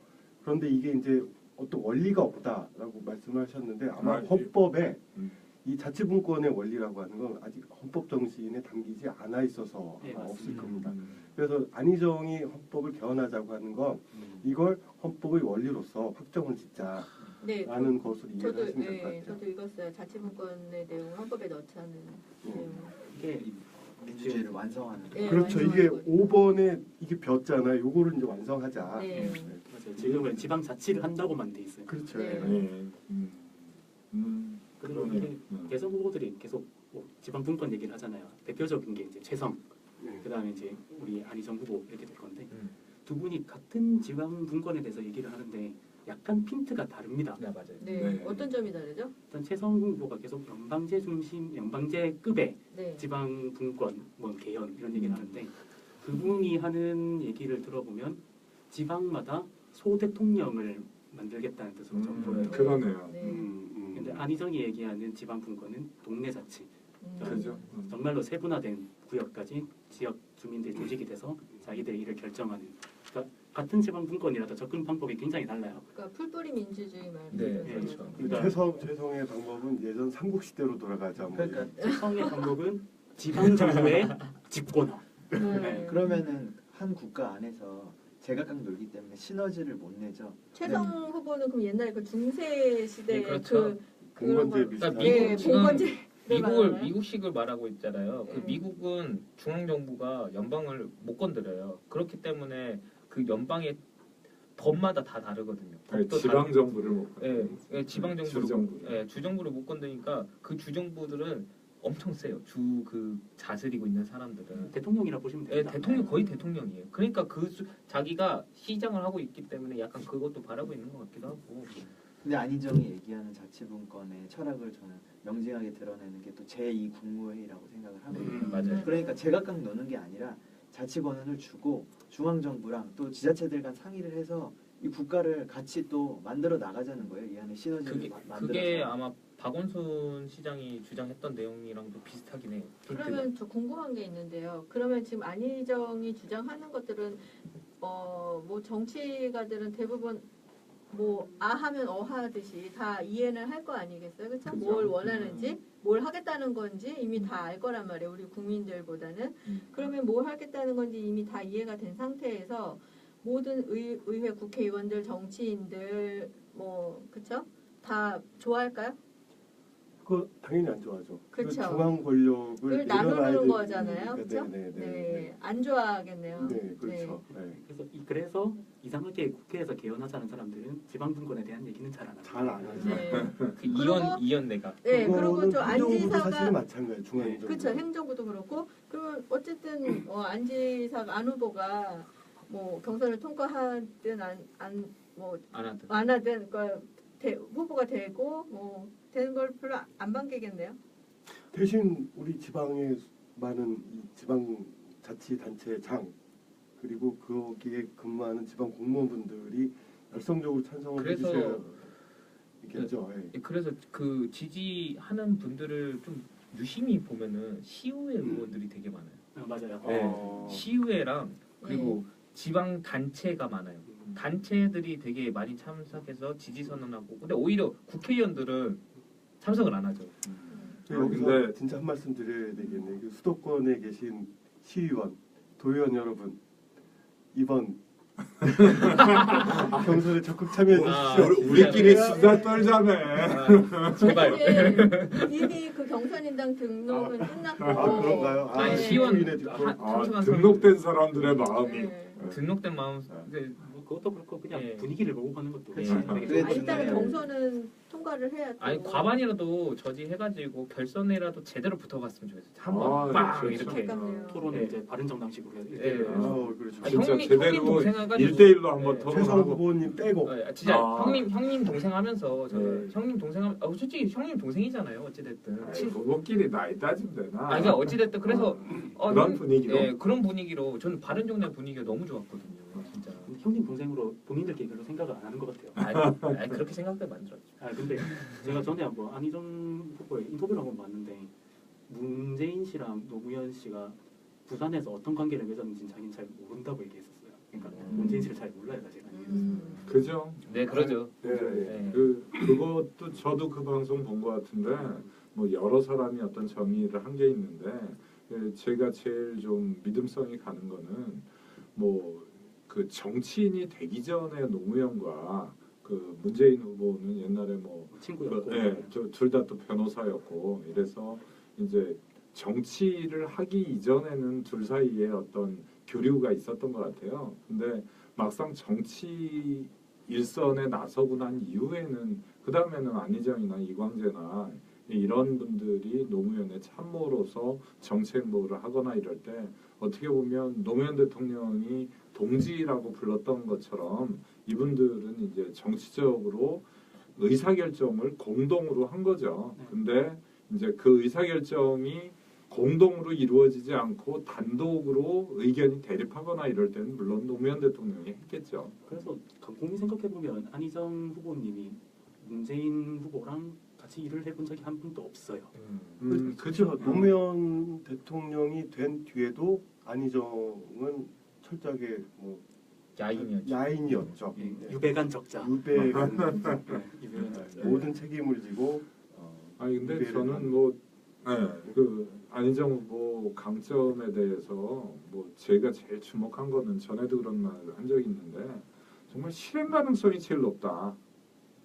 그런데 이게 이제 어떤 원리가 없다라고 말씀을 하셨는데 아마 알지. 헌법에 음. 이 자치분권의 원리라고 하는 건 아직 헌법 정신에 담기지 않아 있어서 네, 아마 없을 맞습니다. 겁니다. 그래서 안희정이 헌법을 개헌하자고 하는 건 이걸 헌법의 원리로서 확정을 짓자라는 네, 것으로 이해를 저도 하시면 될 것 같아요. 저도 읽었어요. 자치분권의 내용을 헌법에 넣자는 내용. 이게 민주주의를 완성하는. 네, 그렇죠. 완성하는 이게 거죠. 5번에 이게 벼잖아요. 요거를 이제 완성하자. 네. 맞아요. 지금은 지방 자치를 한다고만 돼 있어요. 그렇죠. 네. 네. 그리고 그러네. 이게 대선 후보들이 계속 뭐 지방 분권 얘기를 하잖아요. 대표적인 게 이제 최성, 네. 그다음에 이제 우리 안희정 후보 이렇게 될 건데 음. 두 분이 같은 지방 분권에 대해서 얘기를 하는데 약간 핀트가 다릅니다. 네, 맞아요. 네. 네. 어떤 점이 다르죠? 일단 최성 후보가 계속 연방제 중심, 연방제급의 네. 지방 분권, 뭐 개헌 이런 얘기를 하는데 그분이 하는 얘기를 들어보면 지방마다 소대통령을 만들겠다는 뜻으로 좀 보여요. 그러네요. 네. 근데 안희정이 얘기하는 지방 분권은 동네 자치, 그죠. 정말로 세분화된 구역까지 지역 주민들이 조직이 돼서 자기들의 일을 결정하는. 그러니까 같은 지방 분권이라도 접근 방법이 굉장히 달라요. 그러니까 풀뿌리 민주주의 말. 네, 그렇죠. 그렇죠. 그러니까 최성의 방법은 예전 삼국 시대로 돌아가자. 뭐 그러니까 최성의 방법은 지방 정부의 집권화. 네. 그러면은 한 국가 안에서 제각각 놀기 때문에 시너지를 못 내죠. 최성 후보는 그럼 옛날에 그 중세 시대 네, 그렇죠. 그런 봉건제 거- 비슷한. 그러니까 미국 네, 지금 봉건제. 미국식을 말하고 있잖아요. 그 네. 미국은 중앙 정부가 연방을 못 건드려요. 그렇기 때문에 그 연방의 법마다 다 다르거든요. 법도 지방 정부를 못. 지방 정부를 주정부를. 주정부를 못 건드니까 그 주정부들은 엄청 세요. 그 다스리고 있는 사람들은. 대통령이라 보시면 됩니다. 대통령 거의 대통령이에요. 그러니까 자기가 시장을 하고 있기 때문에 약간 그것도 바라고 있는 것 같기도 하고. 근데 안희정이 얘기하는 자치분권의 철학을 저는 명징하게 드러내는 게 또 제2 국무회의라고 생각을 하거든요. 맞아요. 그러니까 제각각 노는 게 아니라 자치 권한을 주고 중앙정부랑 또 지자체들 간 상의를 해서 이 국가를 같이 또 만들어 나가자는 거예요. 이 안에 시너지를 만들어서. 그게 아마 박원순 시장이 주장했던 내용이랑도 비슷하긴 해요. 그러면 저 궁금한 게 있는데요. 그러면 지금 안희정이 주장하는 것들은 뭐 정치가들은 대부분 뭐 하면 하듯이 다 이해는 할 거 아니겠어요? 그렇죠? 그죠. 뭘 원하는지, 뭘 하겠다는 건지 이미 다 알 거란 말이에요. 우리 국민들보다는. 그러면 뭘 하겠다는 건지 이미 다 이해가 된 상태에서 모든 의회 국회의원들, 정치인들 뭐 그렇죠? 다 좋아할까요? 그거 당연히 안 좋아하죠. 그쵸. 중앙 권력을 그걸 내려놔야 나누는 되는 거잖아요. 그렇죠? 네. 안 좋아하겠네요. 네, 그렇죠. 네. 그래서 이상하게 국회에서 개헌하자는 사람들은 지방 분권에 대한 얘기는 잘 안 합니다. 잘 안 하죠. 네. 그 그리고- 이현 내가. 네, 그리고 그거는 저 행정부도 사실은 안지사가 마찬가지예요. 중앙행정부. 그렇죠. 행정부도 그렇고 그러면 어쨌든 안지사 안 후보가 뭐 경선을 통과하든 뭐 안 하든. 안 하든 후보가 되고 뭐 되는 걸 별로 안 반기겠네요. 대신 우리 지방의 많은 이 지방자치단체장 그리고 거기에 근무하는 지방 공무원분들이 열성적으로 찬성을 그래서 해주셔야 있겠죠. 예. 그래서 그 지지하는 분들을 좀 유심히 보면은 시의회 의원들이 되게 많아요. 맞아요. 네. 시의회랑 그리고 지방 단체가 많아요. 단체들이 되게 많이 참석해서 지지 선언하고 근데 오히려 국회의원들은 참석을 안 하죠. 여기서 근데- 진짜 한 말씀 드려야 되겠네요. 그 수도권에 계신 시의원, 도의원 여러분 이번 경선에 적극 참여해 아, 주십시오. 우리끼리 수다 떨자네. 아, 제발. 사실 이미 그 경선인당 등록은 끝났고 아 그런가요? 아, 아니, 시의원 시의원에 듣고. 참석한 등록된 사람들의 마음이. 네. 등록된 마음 그, 뭐 그것도 그렇고 그냥 예. 분위기를 보고 가는 것도 그치. 되게 그래, 아, 일단은 네. 경선은 통과를 해야죠. 아니 과반이라도 저지해가지고 결선에라도 제대로 붙어갔으면 좋겠어요. 아, 한번 빵 그렇죠. 이렇게. 아깝네요. 토론을 예. 이제 바른정당식으로 해서 예. 그렇죠. 아니, 진짜 형님 제대로 동생 해가지고 1대1로 한번 네. 최성 토론하고. 후보님 빼고 진짜 아. 형님 동생 하면서 저 네. 형님 동생 하면 솔직히 형님 동생이잖아요 어찌됐든 아이, 친구 그거끼리 나이 따지면 되나? 아 그러니까 어찌됐든 그래서 그런 분위기로? 네, 그런 분위기로 저는 바른정당 분위기가 너무 좋았거든요 진짜 근데 형님 동생으로 본인들끼리 별로 생각을 안 하는 것 같아요. 아니 그렇게 생각을 만들었죠 아 근데 제가 전에 한번 안희정 후보의 인터뷰를 한번 봤는데 문재인 씨랑 노무현 씨가 부산에서 어떤 관계를 맺었는지 자기는 잘 모른다고 얘기했었어요. 그러니까 문재인 씨를 잘 몰라요 사실. 그죠? 네 그러죠 예, 네. 그것도 저도 그 방송 본 것 같은데 뭐 여러 사람이 어떤 정의를 한 게 있는데 제가 제일 좀 믿음성이 가는 거는 뭐 그 정치인이 되기 전에 노무현과 그 문재인 후보는 옛날에 뭐 친구였고. 둘 다 또 변호사였고 이래서 이제 정치를 하기 이전에는 둘 사이에 어떤 교류가 있었던 것 같아요. 근데 막상 정치 일선에 나서고 난 이후에는 그 다음에는 안희정이나 이광재나 이런 분들이 노무현의 참모로서 정치 행보를 하거나 이럴 때 어떻게 보면 노무현 대통령이 동지라고 불렀던 것처럼 이분들은 이제 정치적으로 의사결정을 공동으로 한 거죠. 근데 이제 그 의사결정이 공동으로 이루어지지 않고 단독으로 의견이 대립하거나 이럴 때는 물론 노무현 대통령이 했겠죠. 그래서 곰곰이 생각해 보면 안희정 후보님이 문재인 후보랑 같이 일을 해본 적이 한 번도 없어요. 그렇죠. 노무현 대통령이 된 뒤에도 안희정은 철저하게 뭐 야인이었죠 야인이었죠. 예, 유배간 적자. 유배간 유배간 적자. 모든 책임을 지고 아니 근데 유배를 저는 하는. 뭐 그 안희정 후보 강점에 대해서 뭐 제가 제일 주목한 거는 전에도 그런 말을 한 적이 있는데 정말 실행 가능성이 제일 높다.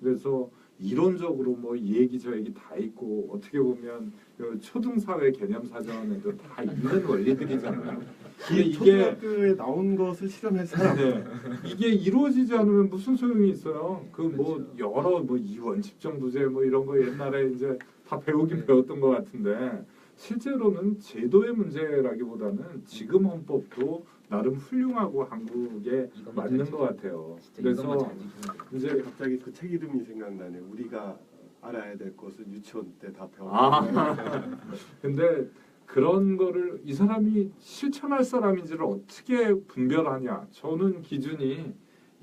그래서 이론적으로 뭐 이 얘기 저 얘기 다 있고 어떻게 보면 그 초등사회 개념 사전에도 다 있는 원리들이잖아요. 근데 이게 초등학교에 나온 것을 실험한 사람. 네. 이게 이루어지지 않으면 무슨 소용이 있어요? 그 뭐 여러 뭐 이원 집정부제 뭐 이런 거 옛날에 이제 다 배우긴 배웠던 것 같은데 실제로는 제도의 문제라기보다는 지금 헌법도 나름 훌륭하고 한국에 이것만 맞는 잘 것 같아요. 진짜 이것만 그래서 잘 지키면 돼요. 이제 갑자기 그 책 이름이 생각나네. 우리가 알아야 될 것을 유치원 때 다 아. 배웠는데 근데 그런 거를 이 사람이 실천할 사람인지를 어떻게 분별하냐? 저는 기준이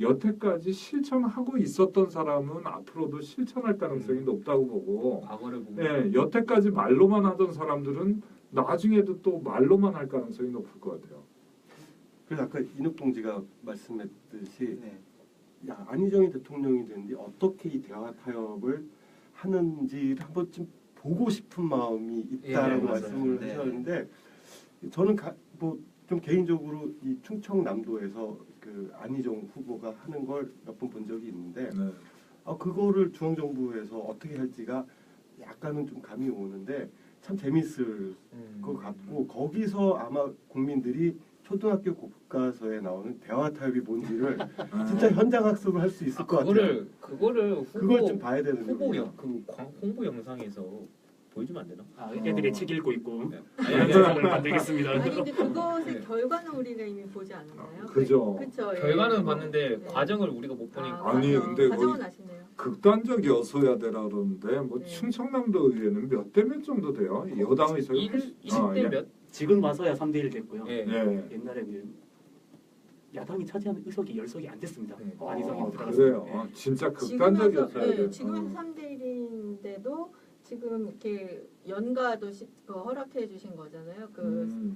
여태까지 실천하고 있었던 사람은 앞으로도 실천할 가능성이 높다고 보고 과거를 보면 네, 여태까지 말로만 하던 사람들은 나중에도 또 말로만 할 가능성이 높을 것 같아요. 그래서 아까 인욱 동지가 말씀했듯이 네. 야 안희정이 대통령이 되는데 어떻게 이 대화 타협을 하는지를 한 번쯤 보고 싶은 마음이 있다라고 예, 맞아요. 말씀을 네. 하셨는데 저는 뭐 좀 개인적으로 이 충청남도에서 그 안희정 후보가 하는 걸 몇 번 본 적이 있는데 네. 그거를 중앙정부에서 어떻게 할지가 약간은 좀 감이 오는데 참 재밌을 것 같고 거기서 아마 국민들이 초등학교 교과서에 나오는 대화 타협이 뭔지를 진짜 현장 학습을 할 수 있을 것 같아요. 그거를 그걸 좀 봐야 되는 후보 거예요. 홍보 영상에서 보여주면 안 되나? 아, 애들이 책 읽고 있고 아니, 이런 세상을 만들겠습니다. 아니 근데 그것의 결과는 우리가 이미 보지 않았나요? 그죠. 그쵸. 예. 결과는 봤는데 네. 과정을 우리가 못 보니까 아니, 맞아. 근데 과정은 거의- 아시네요. 극단적이었어야 되라 그러는데 뭐 네. 충청남도 의회는 몇 대 몇 정도 돼요? 여당에서 20대 몇? 지금 와서야 3대1 됐고요. 예. 예. 옛날에는 야당이 차지하는 의석이 10석이 안 됐습니다. 네. 안희정이 아, 들어갔을 그래요. 때. 아, 진짜 지금에서 극단적이었어야 예, 돼요. 지금에서 3대 1인데도 지금 이렇게 연가도 허락해 주신 거잖아요.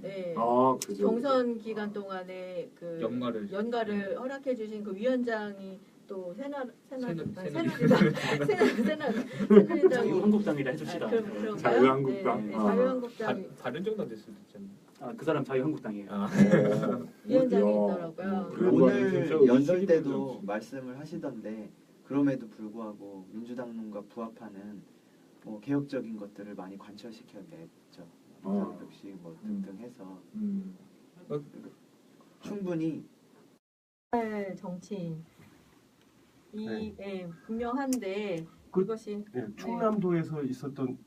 예. 아, 그죠. 경선 기간 동안에 그 연가를 허락해 주신 그 위원장이 또 새누리당 자유한국당이라 해줍시다. 그런가요? 자유한국당. 네, 아. 자유한국당 다른 정당 될 수도 있잖아요. 아, 그 사람 자유한국당이에요. 아. 위원장이 야. 있더라고요. 오늘 진짜 연설 의식이 때도 문제지. 말씀을 하시던데 그럼에도 불구하고 민주당론과 부합하는 뭐 개혁적인 것들을 많이 관철시켜냈죠. 비상급식 뭐 등등 해서 충분히 정치인 네. 예, 분명한데 그- 이것이 예, 충남도에서 있었던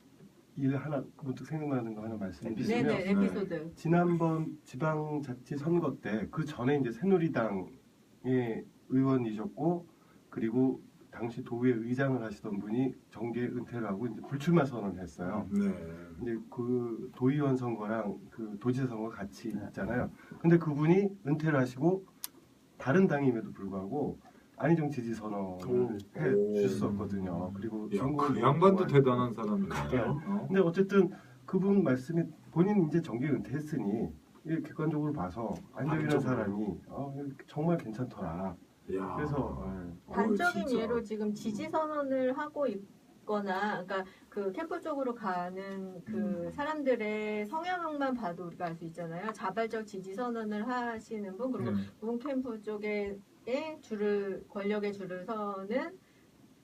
일 하나 문득 생각나는 거 하나 말씀드리면 네네 에피소드 지난번 지방자치 선거 때 그 전에 이제 새누리당의 의원이셨고 그리고 당시 도의회 의장을 하시던 분이 정계 은퇴를 하고 이제 불출마 선언을 했어요. 네. 이제 그 도의원 선거랑 그 도지사 선거 같이 있잖아요. 근데 그분이 은퇴를 하시고 다른 당임에도 불구하고 안희정 지지 선언을 해 주셨었거든요. 그리고 야, 선거를 그 양반도 동안- 대단한 사람이네. 근데 어쨌든 그분 말씀이 본인 이제 정계 은퇴했으니 이 객관적으로 봐서 안정이라는 사람이 정말 괜찮더라. 야. 그래서 단적인 진짜. 예로 지금 지지 선언을 하고 있거나, 그러니까 그 캠프 쪽으로 가는 그 사람들의 성향만 봐도 우리가 알 수 있잖아요. 자발적 지지 선언을 하시는 분, 그리고 문 캠프 쪽에 권력의 줄을 서는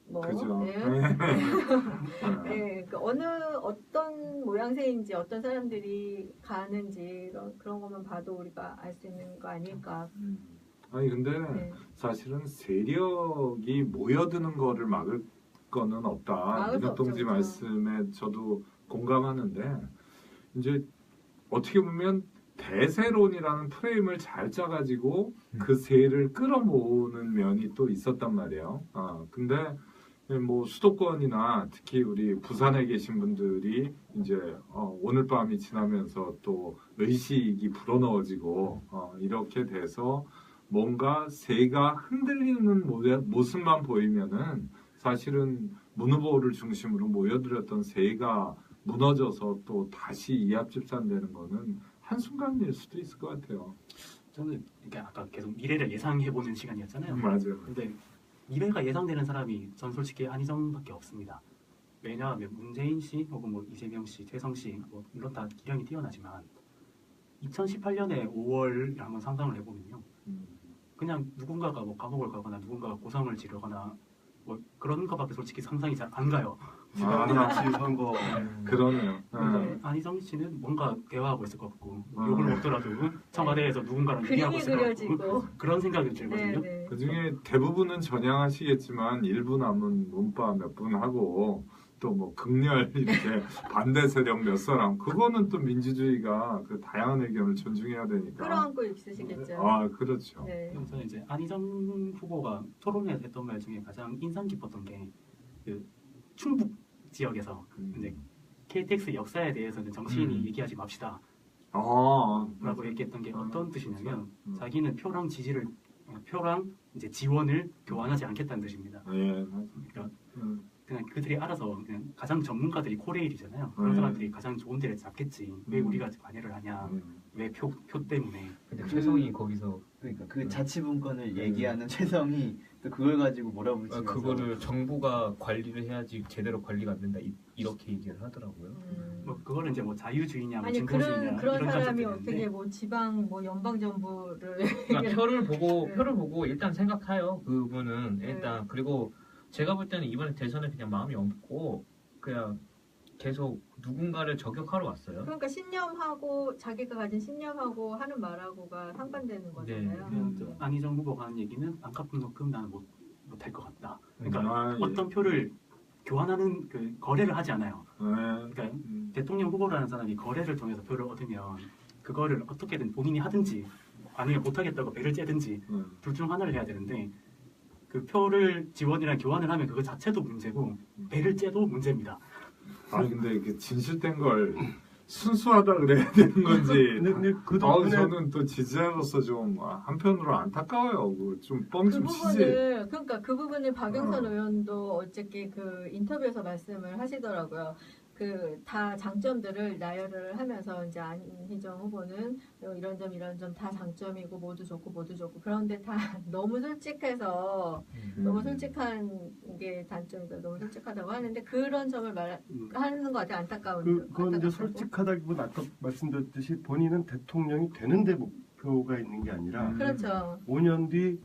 뭐, 그죠. 예. 예, 그 어떤 모양새인지 어떤 사람들이 가는지 그런 것만 봐도 우리가 알 수 있는 거 아닐까. 아니 근데 네. 사실은 세력이 모여드는 거를 막을 거는 없다. 막을 수 민혁 동지 없죠. 말씀에 저도 공감하는데 이제 어떻게 보면 대세론이라는 프레임을 잘 짜가지고 그 세를 끌어모으는 면이 또 있었단 말이에요. 근데 뭐 수도권이나 특히 우리 부산에 계신 분들이 이제 오늘 밤이 지나면서 또 의식이 불어넣어지고 이렇게 돼서 뭔가 세가 흔들리는 모습만 보이면은 사실은 문 후보를 중심으로 모여들었던 세가 무너져서 또 다시 이합집산되는 거는 한순간일 수도 있을 것 같아요. 저는 이렇게 아까 계속 미래를 예상해보는 시간이었잖아요. 맞아요. 근데 미래가 예상되는 사람이 전 솔직히 안희정밖에 없습니다. 왜냐하면 문재인 씨 혹은 뭐 이재명 씨, 최성 씨 뭐 물론 다 기량이 뛰어나지만 2018년에 5월을 한번 상상을 해보면요. 그냥 누군가가 뭐 감옥을 가거나 누군가가 고성을 지르거나 뭐 그런 거밖에 솔직히 상상이 잘 안 가요. 지방자치 선거 그러네요. 근데 안희정 씨는 뭔가 대화하고 있을 것 같고 욕을 먹더라도 청와대에서 누군가랑 얘기하고 그림이 있을 것 같고 그려지고. 그런 생각이 들거든요. 네. 그 중에 대부분은 전향하시겠지만 일부 남은 문파 몇 분 하고 또 뭐 극렬 이렇게 반대 세력 몇 사람 그거는 또 민주주의가 그 다양한 의견을 존중해야 되니까. 끌어안고 있으시겠죠. 그렇죠. 네. 저는 이제 안희정 후보가 토론회 했던 말 중에 가장 인상 깊었던 게 그 충북 지역에서 이제 KTX 역사에 대해서는 정치인이 얘기하지 맙시다. 라고 얘기했던 게 어떤 뜻이냐면 자기는 표랑 이제 지원을 교환하지 않겠다는 뜻입니다. 예. 그러니까 그냥 그들이 알아서 그냥 가장 전문가들이 코레일이잖아요. 그런 사람들이 가장 좋은 데를 잡겠지. 왜 우리가 관여를 하냐? 왜 표 때문에? 근데 최성이 거기서 그러니까 그 자치분권을 얘기하는 최성이 또 그걸 가지고 몰아붙이면서 그거를 정부가 관리를 해야지 제대로 관리가 안 된다 이렇게 얘기를 하더라고요. 뭐 그거는 이제 뭐 자유주의냐, 뭐 아니 진보주의냐 그런 이런 사람이 관점들이 어떻게 있는데 뭐 지방 뭐 연방 정부를 그러니까 표를 네. 보고 일단 생각해요. 그분은 일단 그리고 제가 볼 때는 이번에 대선에 그냥 마음이 없고 그냥 계속 누군가를 저격하러 왔어요. 그러니까 신념하고 자기가 가진 신념하고 하는 말하고가 상반되는 거잖아요. 네. 안희정 후보가 하는 얘기는 안 갚은 만큼 나는 못할 것 같다. 그러니까 예. 어떤 표를 교환하는 그 거래를 하지 않아요. 그러니까 대통령 후보라는 사람이 거래를 통해서 표를 얻으면 그거를 어떻게든 본인이 하든지 아니면 못하겠다고 배를 째든지 둘 중 하나를 해야 되는데 그 표를 지원이랑 교환을 하면 그거 자체도 문제고 배를 째도 문제입니다. 아 근데 이게 진실된 걸 순수하다 그래야 되는 건지. 근데 그 아우 덕분에 저는 또 지지자로서 좀 한편으로 안타까워요. 좀 뻥 그 좀 치지. 부분을 그러니까 그 부분을 박영선 어. 의원도 어저께 그 인터뷰에서 말씀을 하시더라고요. 그 다 장점들을 나열을 하면서 이제 안희정 후보는 이런 점 이런 점 다 장점이고 모두 좋고 그런데 다 너무 솔직해서 너무 솔직한 게 단점이다. 너무 솔직하다고 하는데 그런 점을 말하는 것 같아요. 안타까운. 그건 이제 안타깝다고. 솔직하다기보다 아까 말씀드렸듯이 본인은 대통령이 되는데 목표가 있는 게 아니라 그렇죠. 5년 뒤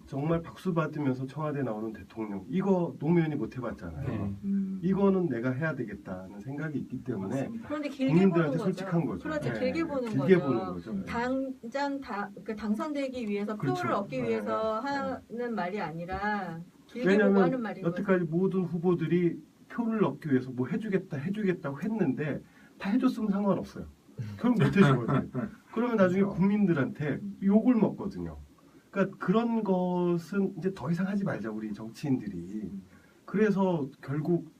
정말 박수 받으면서 청와대 나오는 대통령 이거 노무현이 못 해봤잖아요. 네. 이거는 내가 해야 되겠다는 생각이 있기 때문에 맞습니다. 그런데 길게 보는 국민들한테 거죠. 솔직한 거죠. 그렇죠. 네. 길게 보는 길게 거죠. 보는 거죠. 당장 그 당선되기 위해서 그렇죠. 표를 얻기 네. 위해서 하는 말이 아니라 길게 보고 왜냐하면 하는 말인 거죠. 여태까지 모든 후보들이 표를 얻기 위해서 뭐 해주겠다고 했는데 다 해줬으면 상관없어요. 결국 못 해주거든요. 그러면 나중에 국민들한테 욕을 먹거든요. 그러니까 그런 것은 이제 더 이상 하지 말자 우리 정치인들이. 그래서 결국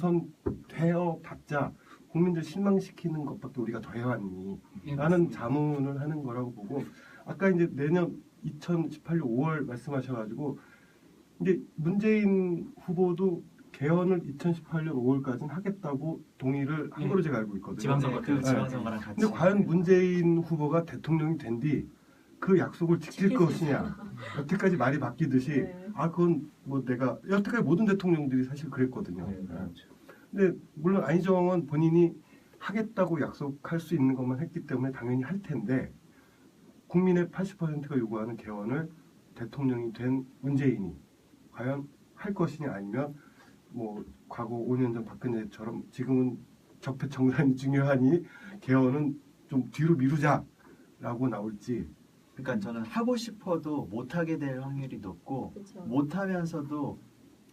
당선되어 봤자 국민들 실망시키는 것밖에 우리가 더 해왔니 라는 자문을 하는 거라고 보고 아까 이제 내년 2018년 5월 말씀하셔가지고 이제 문재인 후보도 개헌을 2018년 5월까지는 하겠다고 동의를 한 걸로 제가 알고 있거든요. 지방선거 그 때. 지방선거랑 같이. 근데 과연 문재인 후보가 대통령이 된 뒤 그 약속을 지킬 것이냐. 여태까지 말이 바뀌듯이 네. 그건 뭐 내가 여태까지 모든 대통령들이 사실 그랬거든요. 네, 네. 그렇죠. 근데 물론 안희정은 본인이 하겠다고 약속할 수 있는 것만 했기 때문에 당연히 할 텐데 국민의 80%가 요구하는 개헌을 대통령이 된 문재인이 과연 할 것이냐 아니면 뭐 과거 5년 전 박근혜처럼 지금은 적폐청산이 중요하니 개헌은 좀 뒤로 미루자라고 나올지. 그러니까 저는 하고 싶어도 못하게 될 확률이 높고 그렇죠. 못하면서도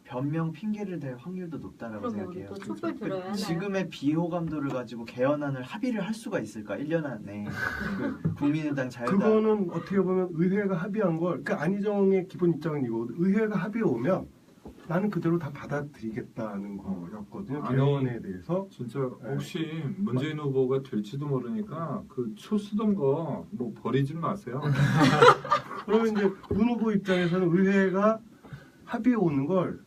변명 핑계를 댈 확률도 높다라고 그럼 우리 생각해요. 또 촛불 들어야 하나요? 지금의 비호감도를 가지고 개헌안을 합의를 할 수가 있을까? 1년 안에 그 국민의당 자유당 그거는 어떻게 보면 의회가 합의한 걸, 그러니까 안희정의 기본 입장은 이거거든. 의회가 합의해 오면 나는 그대로 다 받아들이겠다는 거였거든요. 아니, 개헌에 대해서. 진짜 혹시 문재인 후보가 될지도 모르니까 그 초쓰던 거 뭐 버리지 마세요. 그러면 이제 문 후보 입장에서는 의회가 합의해 오는 걸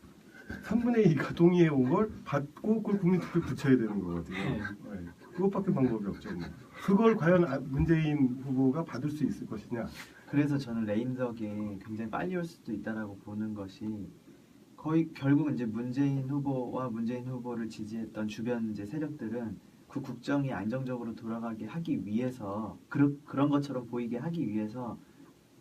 3분의 2가 동의해 온 걸 받고 그걸 국민투표에 붙여야 되는 거거든요. 네. 네. 그것밖에 방법이 없죠. 뭐. 그걸 과연 문재인 후보가 받을 수 있을 것이냐. 그래서 저는 레임덕이 굉장히 빨리 올 수도 있다라고 보는 것이 거의 결국 이제 문재인 후보와 문재인 후보를 지지했던 주변 이제 세력들은 그 국정이 안정적으로 돌아가게 하기 위해서 그런 것처럼 보이게 하기 위해서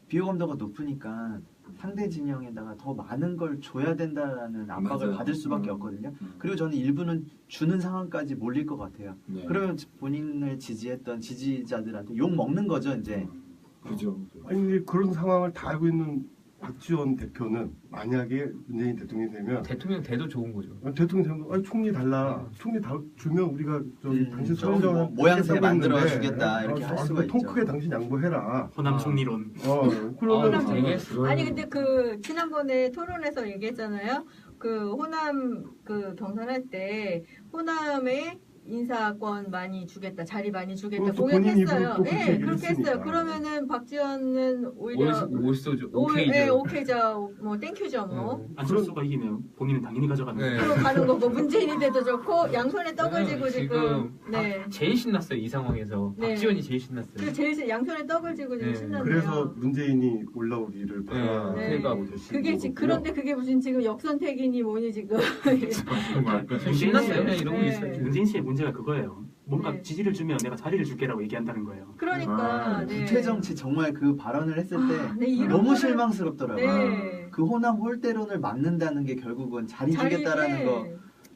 비호감도가 높으니까 상대 진영에다가 더 많은 걸 줘야 된다라는 압박을 맞아요. 받을 수밖에 없거든요. 그리고 저는 일부는 주는 상황까지 몰릴 것 같아요. 네. 그러면 본인을 지지했던 지지자들한테 욕 먹는 거죠, 이제. 그죠. 아니 근데 그런 상황을 다 알고 있는 박지원 대표는 만약에 문재인 대통령이 되면 대통령 돼도 좋은 거죠. 대통령 되면 아니 총리 달라. 총리 다 주면 우리가 저기 당신 선정한 모양새 만들어 주겠다 이렇게 할 수가 통 있죠. 크게 당신 양보해라. 호남 총리론. 그러면 되게 아니 근데 그 지난번에 토론에서 얘기했잖아요. 그 호남 그 경선할 때 호남에 인사권 많이 주겠다, 자리 많이 주겠다 그것도 본인 공약했어요. 입으로 또 그렇게 네, 얘기를 그렇게 했어요. 했으니까. 그러면은 박지원은 오히려 오케이죠. 네, 오케이죠. 뭐 땡큐죠, 뭐. 안철수가 이기면 본인은 당연히 가져가는 네. 거예요. 그럼 가는 거고 문재인이 돼도 좋고 양손에 떡을 쥐고 지금 네. 제일 신났어요 이 상황에서. 네. 박지원이 제일 신났어요. 그 제일 양손에 떡을 쥐고 지금 네. 신나네요. 그래서 문재인이 올라오기를 바라. 네. 그게 그런데 그게 무슨 지금 역선택이니 뭐니 지금. 정말. 신났어요. 그냥 이러고 네. 있어요. 문재인 씨의 문제가 그거예요. 뭔가 네. 지지를 주면 내가 자리를 줄게라고 얘기한다는 거예요. 그러니까 네. 구태 정치 정말 그 발언을 했을 때 네, 이런 너무 거를- 실망스럽더라고요. 네. 그 호남 홀대론을 막는다는 게 결국은 자리 주겠다라는 자리- 거.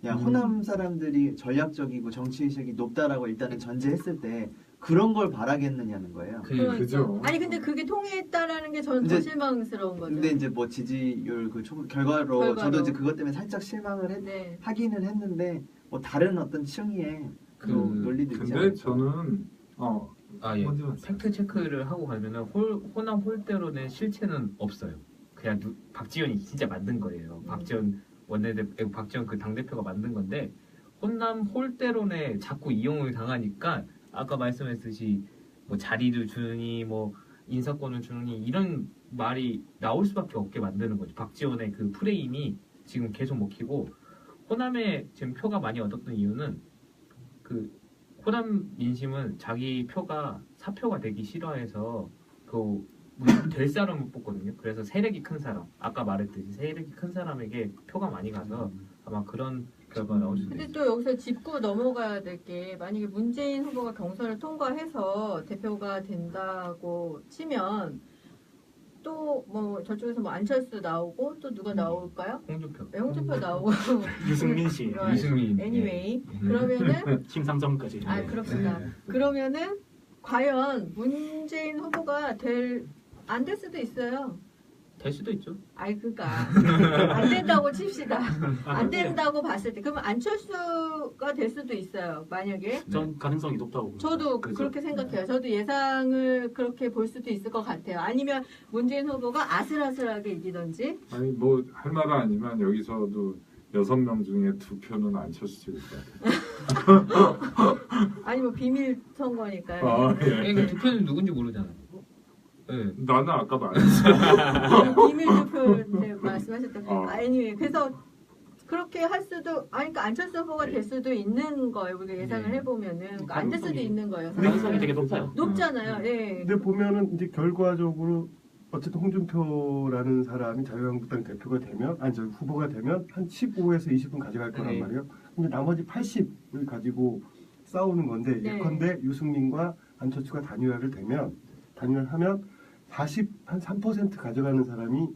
야, 호남 사람들이 전략적이고 정치의식이 높다라고 일단은 전제했을 때 그런 걸 바라겠느냐는 거예요. 그러니까. 그죠. 아니 근데 그게 통했다라는 게 저는 더 이제- 실망스러운 거죠. 근데 이제 뭐 지지율 그 결과로 저도 이제 그것 때문에 살짝 실망을 네. 하기는 했는데 뭐 다른 어떤 층위에 그- 논리도 있지 근데 않을까. 저는 예. 먼저 하세요. 팩트 체크를 하고 가면은 호남 홀대론의 실체는 없어요. 그냥 박지원이 진짜 만든 거예요. 박지원 박지원 그 당대표가 만든 건데 호남 홀대론에 자꾸 이용을 당하니까 아까 말씀했듯이 뭐 자리를 주느니 뭐 인사권을 주느니 이런 말이 나올 수밖에 없게 만드는 거죠. 박지원의 그 프레임이 지금 계속 먹히고 호남에 지금 표가 많이 얻었던 이유는 그 호남 민심은 자기 표가 사표가 되기 싫어해서 그 될 사람을 뽑거든요. 그래서 세력이 큰 사람, 아까 말했듯이 세력이 큰 사람에게 표가 많이 가서 아마 그런 결과가 나올 수도 근데 있어요. 또 여기서 짚고 넘어가야 될 게 만약에 문재인 후보가 경선을 통과해서 대표가 된다고 치면 또 뭐 저쪽에서 뭐 안철수 나오고 또 누가 나올까요? 홍준표, 네, 홍준표 나오고 유승민 씨, 유승민, anyway 그러면은 심상정까지. 아 그렇구나. 그러면은 과연 문재인 후보가 안 될 수도 있어요. 될 수도 있죠. 아이 그니까 안 된다고 칩시다. 안 된다고 봤을 때 그러면 안철수가 될 수도 있어요. 만약에 전 가능성이 높다고 봅니다. 저도 그죠. 그렇게 생각해요. 저도 예상을 그렇게 볼 수도 있을 것 같아요. 아니면 문재인 후보가 아슬아슬하게 이기던지. 아니 뭐 할 말은 아니면 여기서도 6명 중에 2표는 안철수 찍을 것 같아요. 아니면 비밀 선거니까요. 아, 예. 그러니까 투표는 누군지 모르잖아요. 네. 나는 아까 말했어. 비밀 투표 네, 말씀하셨던 어. anyway 그래서 그렇게 할 수도 그러니까 안철수 후보가 될 수도 있는 거예요. 우리가 예상을 해보면은 그러니까 안 될 수도 가능성이- 있는 거예요. 가능성이 되게 높아요. 높잖아요. 예. 근데 보면은 이제 결과적으로 어쨌든 홍준표라는 사람이 자유한국당 대표가 되면 아니 저 후보가 되면 한 15에서 20분 가져갈 거란 네. 말이에요. 근데 나머지 80을 가지고 싸우는 건데 네. 예컨대 유승민과 안철수가 단일화하면 한 3% 가져가는 사람이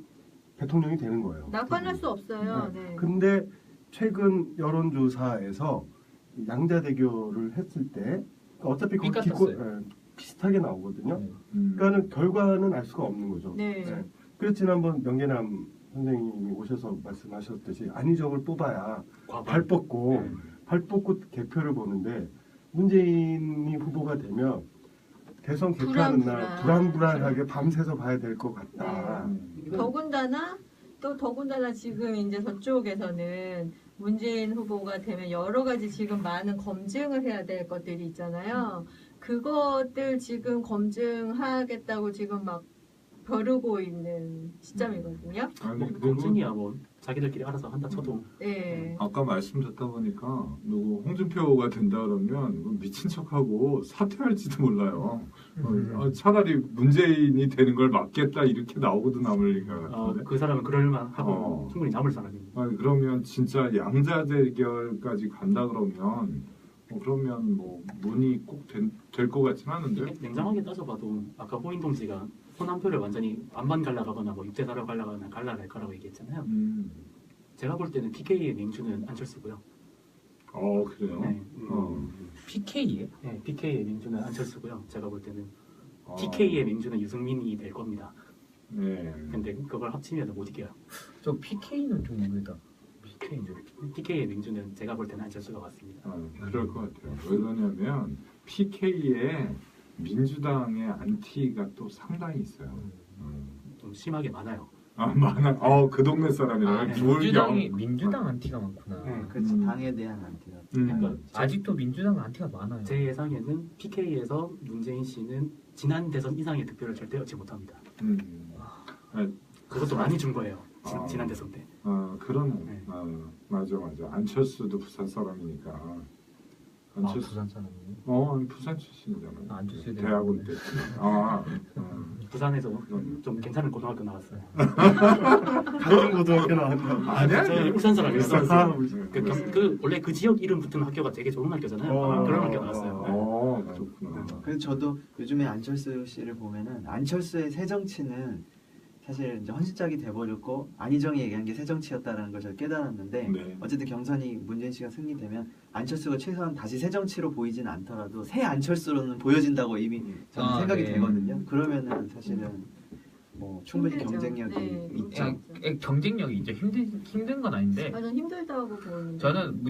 대통령이 되는 거예요. 낙관할 수 없어요. 네. 근데 최근 여론조사에서 양자 대결을 했을 때 어차피 그 삐끗했어요. 비슷하게 나오거든요. 네. 그러니까는 결과는 알 수가 없는 거죠. 네. 그래서 지난번 명계남 선생님이 오셔서 말씀하셨듯이 안희정을 뽑아야 과반. 발 뻗고 네. 발 뻗고 개표를 보는데 문재인이 후보가 되면 대선 개표하는 날 불안불안하게 밤새서 봐야 될 것 같다. 더군다나 지금 이제 저쪽에서는 문재인 후보가 되면 여러 가지 지금 많은 검증을 해야 될 것들이 있잖아요. 그것들 지금 검증하겠다고 지금 막 벼르고 있는 시점이거든요. 아니 뭐 그리고 검증이야 뭐 자기들끼리 알아서 한다 쳐도 네. 아까 말씀 듣다 보니까 누구 홍준표가 된다 그러면 미친 척하고 사퇴할지도 몰라요. 차라리 문재인이 되는 걸 막겠다 이렇게 나오고도 남을 리가 같은데. 그 사람은 그럴만 하고 어. 충분히 남을 사람입니다. 아니, 그러면 진짜 양자 대결까지 간다 그러면 뭐 문이 꼭 될 것 같진 않은데. 냉정하게 따져봐도 아까 호인 동지가 호남표를 완전히 반반 갈라가거나 뭐 6대 4로 갈라가거나 갈라갈 거라고 얘기했잖아요. 제가 볼 때는 PK의 맹주는 안철수고요. 그래요. 네. PK에? 네, PK의 맹주는 안철수고요. 제가 볼 때는 어, TK의 맹주는 유승민이 될 겁니다. 네. 근데 그걸 합치면 못 이겨요. 저 PK는 좀 모르겠다. PK죠. PK의 맹주는 제가 볼 때는 안철수가 맞습니다. 그럴 것 같아요. 왜 그러냐면 PK에 민주당의 안티가 또 상당히 있어요. 좀 심하게 많아요. 많아. 그 동네 사람이라. 민주당 안티가 많구나. 네. 그렇지 음. 당에 대한 안티가. 그러니까 아직도 민주당 안티가 많아요. 제 예상에는 PK에서 문재인 씨는 지난 대선 이상의 득표를 절대 얻지 못합니다. 그것도 많이 준 거예요. 지난 대선 때. 그러네. 네. 맞아. 안철수도 부산 사람이니까. 안철수. 부산 사람이에요? 부산 출신이잖아요. 안철수 대학원 때. 부산에서 좀 괜찮은 고등학교 나왔어요. 같은 고등학교 나왔나? 아니야. 저 울산 사람이었어요. 울산. 원래 그 지역 이름 붙은 학교가 되게 좋은 학교잖아요. 그런 학교 나왔어요. 그렇구나. 그래서 저도 요즘에 안철수 씨를 보면은 안철수의 새 정치는 사실 이제 헌신짝이 돼버렸고 안희정이 얘기한 게 새 정치였다라는 걸 제가 깨달았는데 네. 어쨌든 경선이 문재인 씨가 승리되면 안철수가 최소한 다시 새 정치로 보이진 않더라도 새 안철수로는 보여진다고 이미 저는 생각이 네. 되거든요. 그러면은 사실은 뭐 충분히 힘들죠. 경쟁력이 네, 있죠. 경쟁력이 있죠. 힘든 건 아닌데 저는 힘들다고 보는데. 저는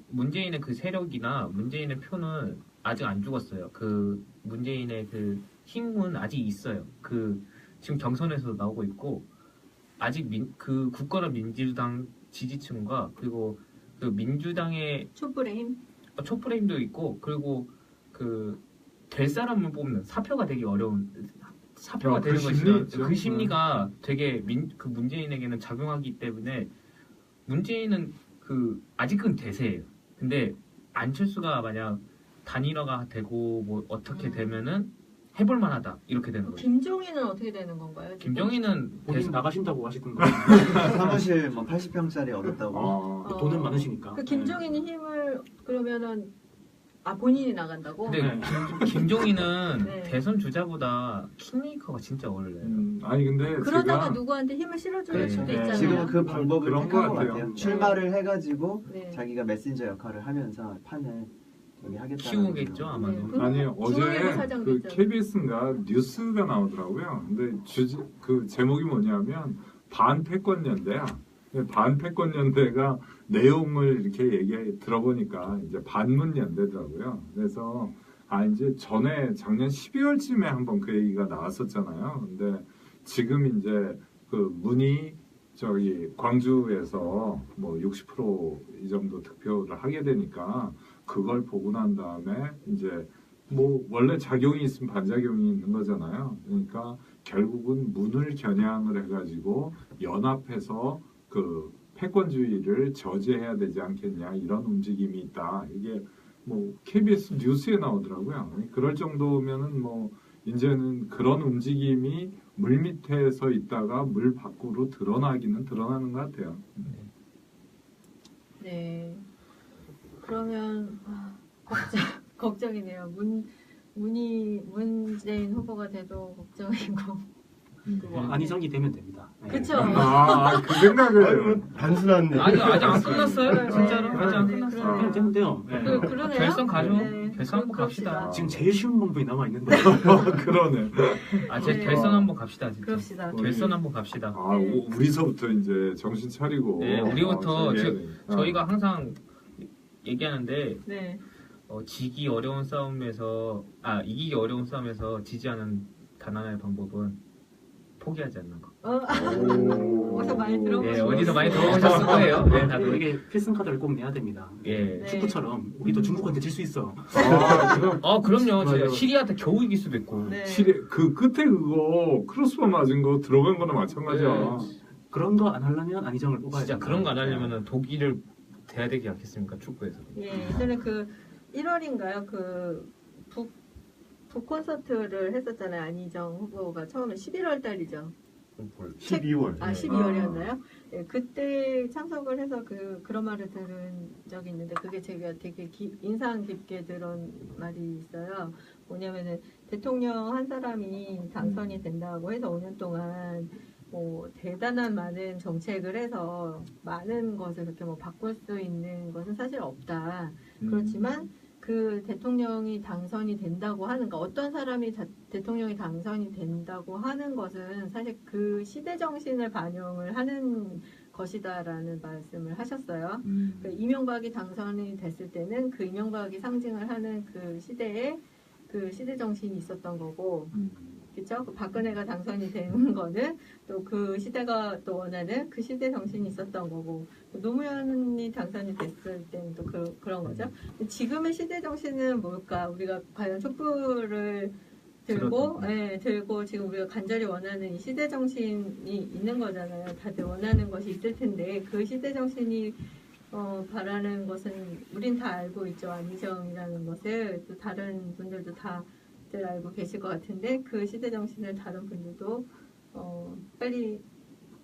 문재인의 그 세력이나 문재인의 표는 아직 안 죽었어요. 그 문재인의 그 힘은 아직 있어요. 그 지금 경선에서도 나오고 있고 아직 그 국가를 민주당 지지층과 그리고 그 민주당의 촛불의 힘. 촛불의 힘도 있고 그리고 그 될 사람을 뽑는 사표가 되게 어려운 사표가 그 되는 심리 것이죠. 있죠. 그 심리가 되게 그 문재인에게는 작용하기 때문에 문재인은 그 아직은 대세예요. 근데 안철수가 만약 단일화가 되고 뭐 어떻게 되면은 해볼 만하다 이렇게 되는 거죠. 김종인은 어떻게 되는 건가요? 지금? 김정인은 본인 나가신다고 하시던가. 사무실 뭐 80평짜리 얻었다고. 아, 돈은 많으시니까. 그 김종인이 힘을 그러면은 본인이 나간다고? 근데 네. 김종인은 네. 대선 주자보다 킹메이커가 진짜 어울려요. 아니 근데 그러다가 제가 누구한테 힘을 실어줄 네. 수도 네. 있잖아요. 지금 그 방법을 그런 택한 것 것 같아요. 같아요. 출마를 해가지고 네. 자기가 메신저 역할을 하면서 판을 여기 하겠다는 키우겠죠 아마도. 네. 아니 어제 중앙일보 사장도 그 있잖아요. KBS인가 뉴스가 나오더라고요. 근데 그 제목이 뭐냐면 반패권연대야. 반패권연대가 내용을 이렇게 들어보니까 이제 반문연대더라고요. 그래서 이제 전에 작년 12월쯤에 한번 그 얘기가 나왔었잖아요. 근데 지금 이제 그 문이 저기 광주에서 뭐 60% 이 정도 득표를 하게 되니까 그걸 보고 난 다음에 이제 뭐 원래 작용이 있으면 반작용이 있는 거잖아요. 그러니까 결국은 문을 겨냥을 해가지고 연합해서 그 패권주의를 저지해야 되지 않겠냐 이런 움직임이 있다. 이게 뭐 KBS 뉴스에 나오더라고요. 그럴 정도면은 뭐 이제는 그런 움직임이 물 밑에서 있다가 물 밖으로 드러나기는 드러나는 것 같아요. 네. 그러면 걱정이네요. 문재인 후보가 돼도 걱정이고. 뭐 안희정이 되면 됩니다. 네. 그쵸? 그 생각을 아유, 단순한 얘기. 아직 안 끝났어요. 네, 진짜로 네, 아직 안 네, 끝났어요. 그러네요. 그냥 되는데요. 네. 그러네요. 결선 가죠. 네. 결선 한번 그럽시다. 갑시다. 지금 제일 쉬운 방법이 남아 있는데. 그러네. 제 네. 결선 한번 갑시다. 진짜. 그럽시다. 결선 한번 갑시다. 우리서부터 이제 정신 차리고. 네, 우리부터 저희가 어. 항상 얘기하는데 네. 이기기 어려운 싸움에서 지지하는 단 하나의 방법은 포기하지 않는 거. 어디서 많이 들어보셨어요? 네, 어디서 많이 들어보셨을 거예요. 네, 다들. 이게 필승 카드를 꼭 내야 됩니다. 예. 네. 축구처럼 우리도 중국한테 질 수 있어. 그럼요. 맞아요. 시리아한테 겨우 이길 수도 있고. 네. 그 끝에 그거 크로스바 맞은 거 들어간 거나 마찬가지야. 그런 거 안 하려면 안희정을 뽑아야 진짜 된다. 그런 거 안 하려면 독일을 돼야 되지 않겠습니까? 축구에서. 예, 예전에 그 1월인가요? 그 북 콘서트를 했었잖아요. 안희정 후보가 처음에 11월 달이죠. 12월. 12월이었나요? 예, 그때 참석을 해서 그런 말을 들은 적이 있는데 그게 제가 되게 인상 깊게 들은 말이 있어요. 뭐냐면은 대통령 한 사람이 당선이 된다고 해서 5년 동안 뭐 대단한 많은 정책을 해서 많은 것을 그렇게 뭐 바꿀 수 있는 것은 사실 없다. 그렇지만 그 대통령이 당선이 된다고 하는 거, 어떤 사람이 대통령이 당선이 된다고 하는 것은 사실 그 시대 정신을 반영을 하는 것이다라는 말씀을 하셨어요. 그러니까 이명박이 당선이 됐을 때는 그 이명박이 상징을 하는 그 시대에 그 시대 정신이 있었던 거고, 그렇죠? 그 박근혜가 당선이 된 거는 또 그 시대가 또 원하는 그 시대 정신이 있었던 거고, 노무현이 당선이 됐을 때는 또 그런 거죠. 지금의 시대 정신은 뭘까? 우리가 과연 촛불을 들고 지금 우리가 간절히 원하는 이 시대 정신이 있는 거잖아요. 다들 원하는 것이 있을 텐데 그 시대 정신이 바라는 것은 우린 다 알고 있죠. 안희정이라는 것을 또 다른 분들도 다들 알고 계실 것 같은데 그 시대 정신을 다른 분들도 빨리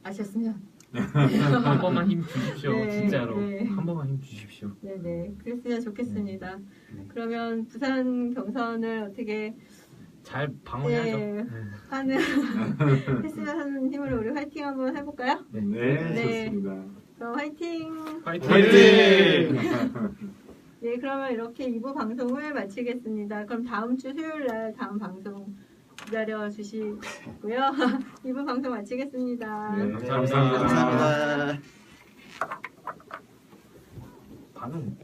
아셨으면 한 번만 힘 주십시오. 네, 진짜로 네. 한 번만 힘 주십시오. 네네 그랬으면 좋겠습니다. 네. 그러면 부산 경선을 어떻게 잘 방어해야죠. 네. 네. 하는 했으면 하는 힘으로 우리 화이팅 한번 해볼까요? 네, 네. 좋습니다. 그럼 화이팅! 화이팅! 네, 그러면 이렇게 2부 방송을 마치겠습니다. 그럼 다음 주 수요일 날 다음 방송 기다려 주시고요. 2부 방송 마치겠습니다. 네, 감사합니다. 감사합니다. 반응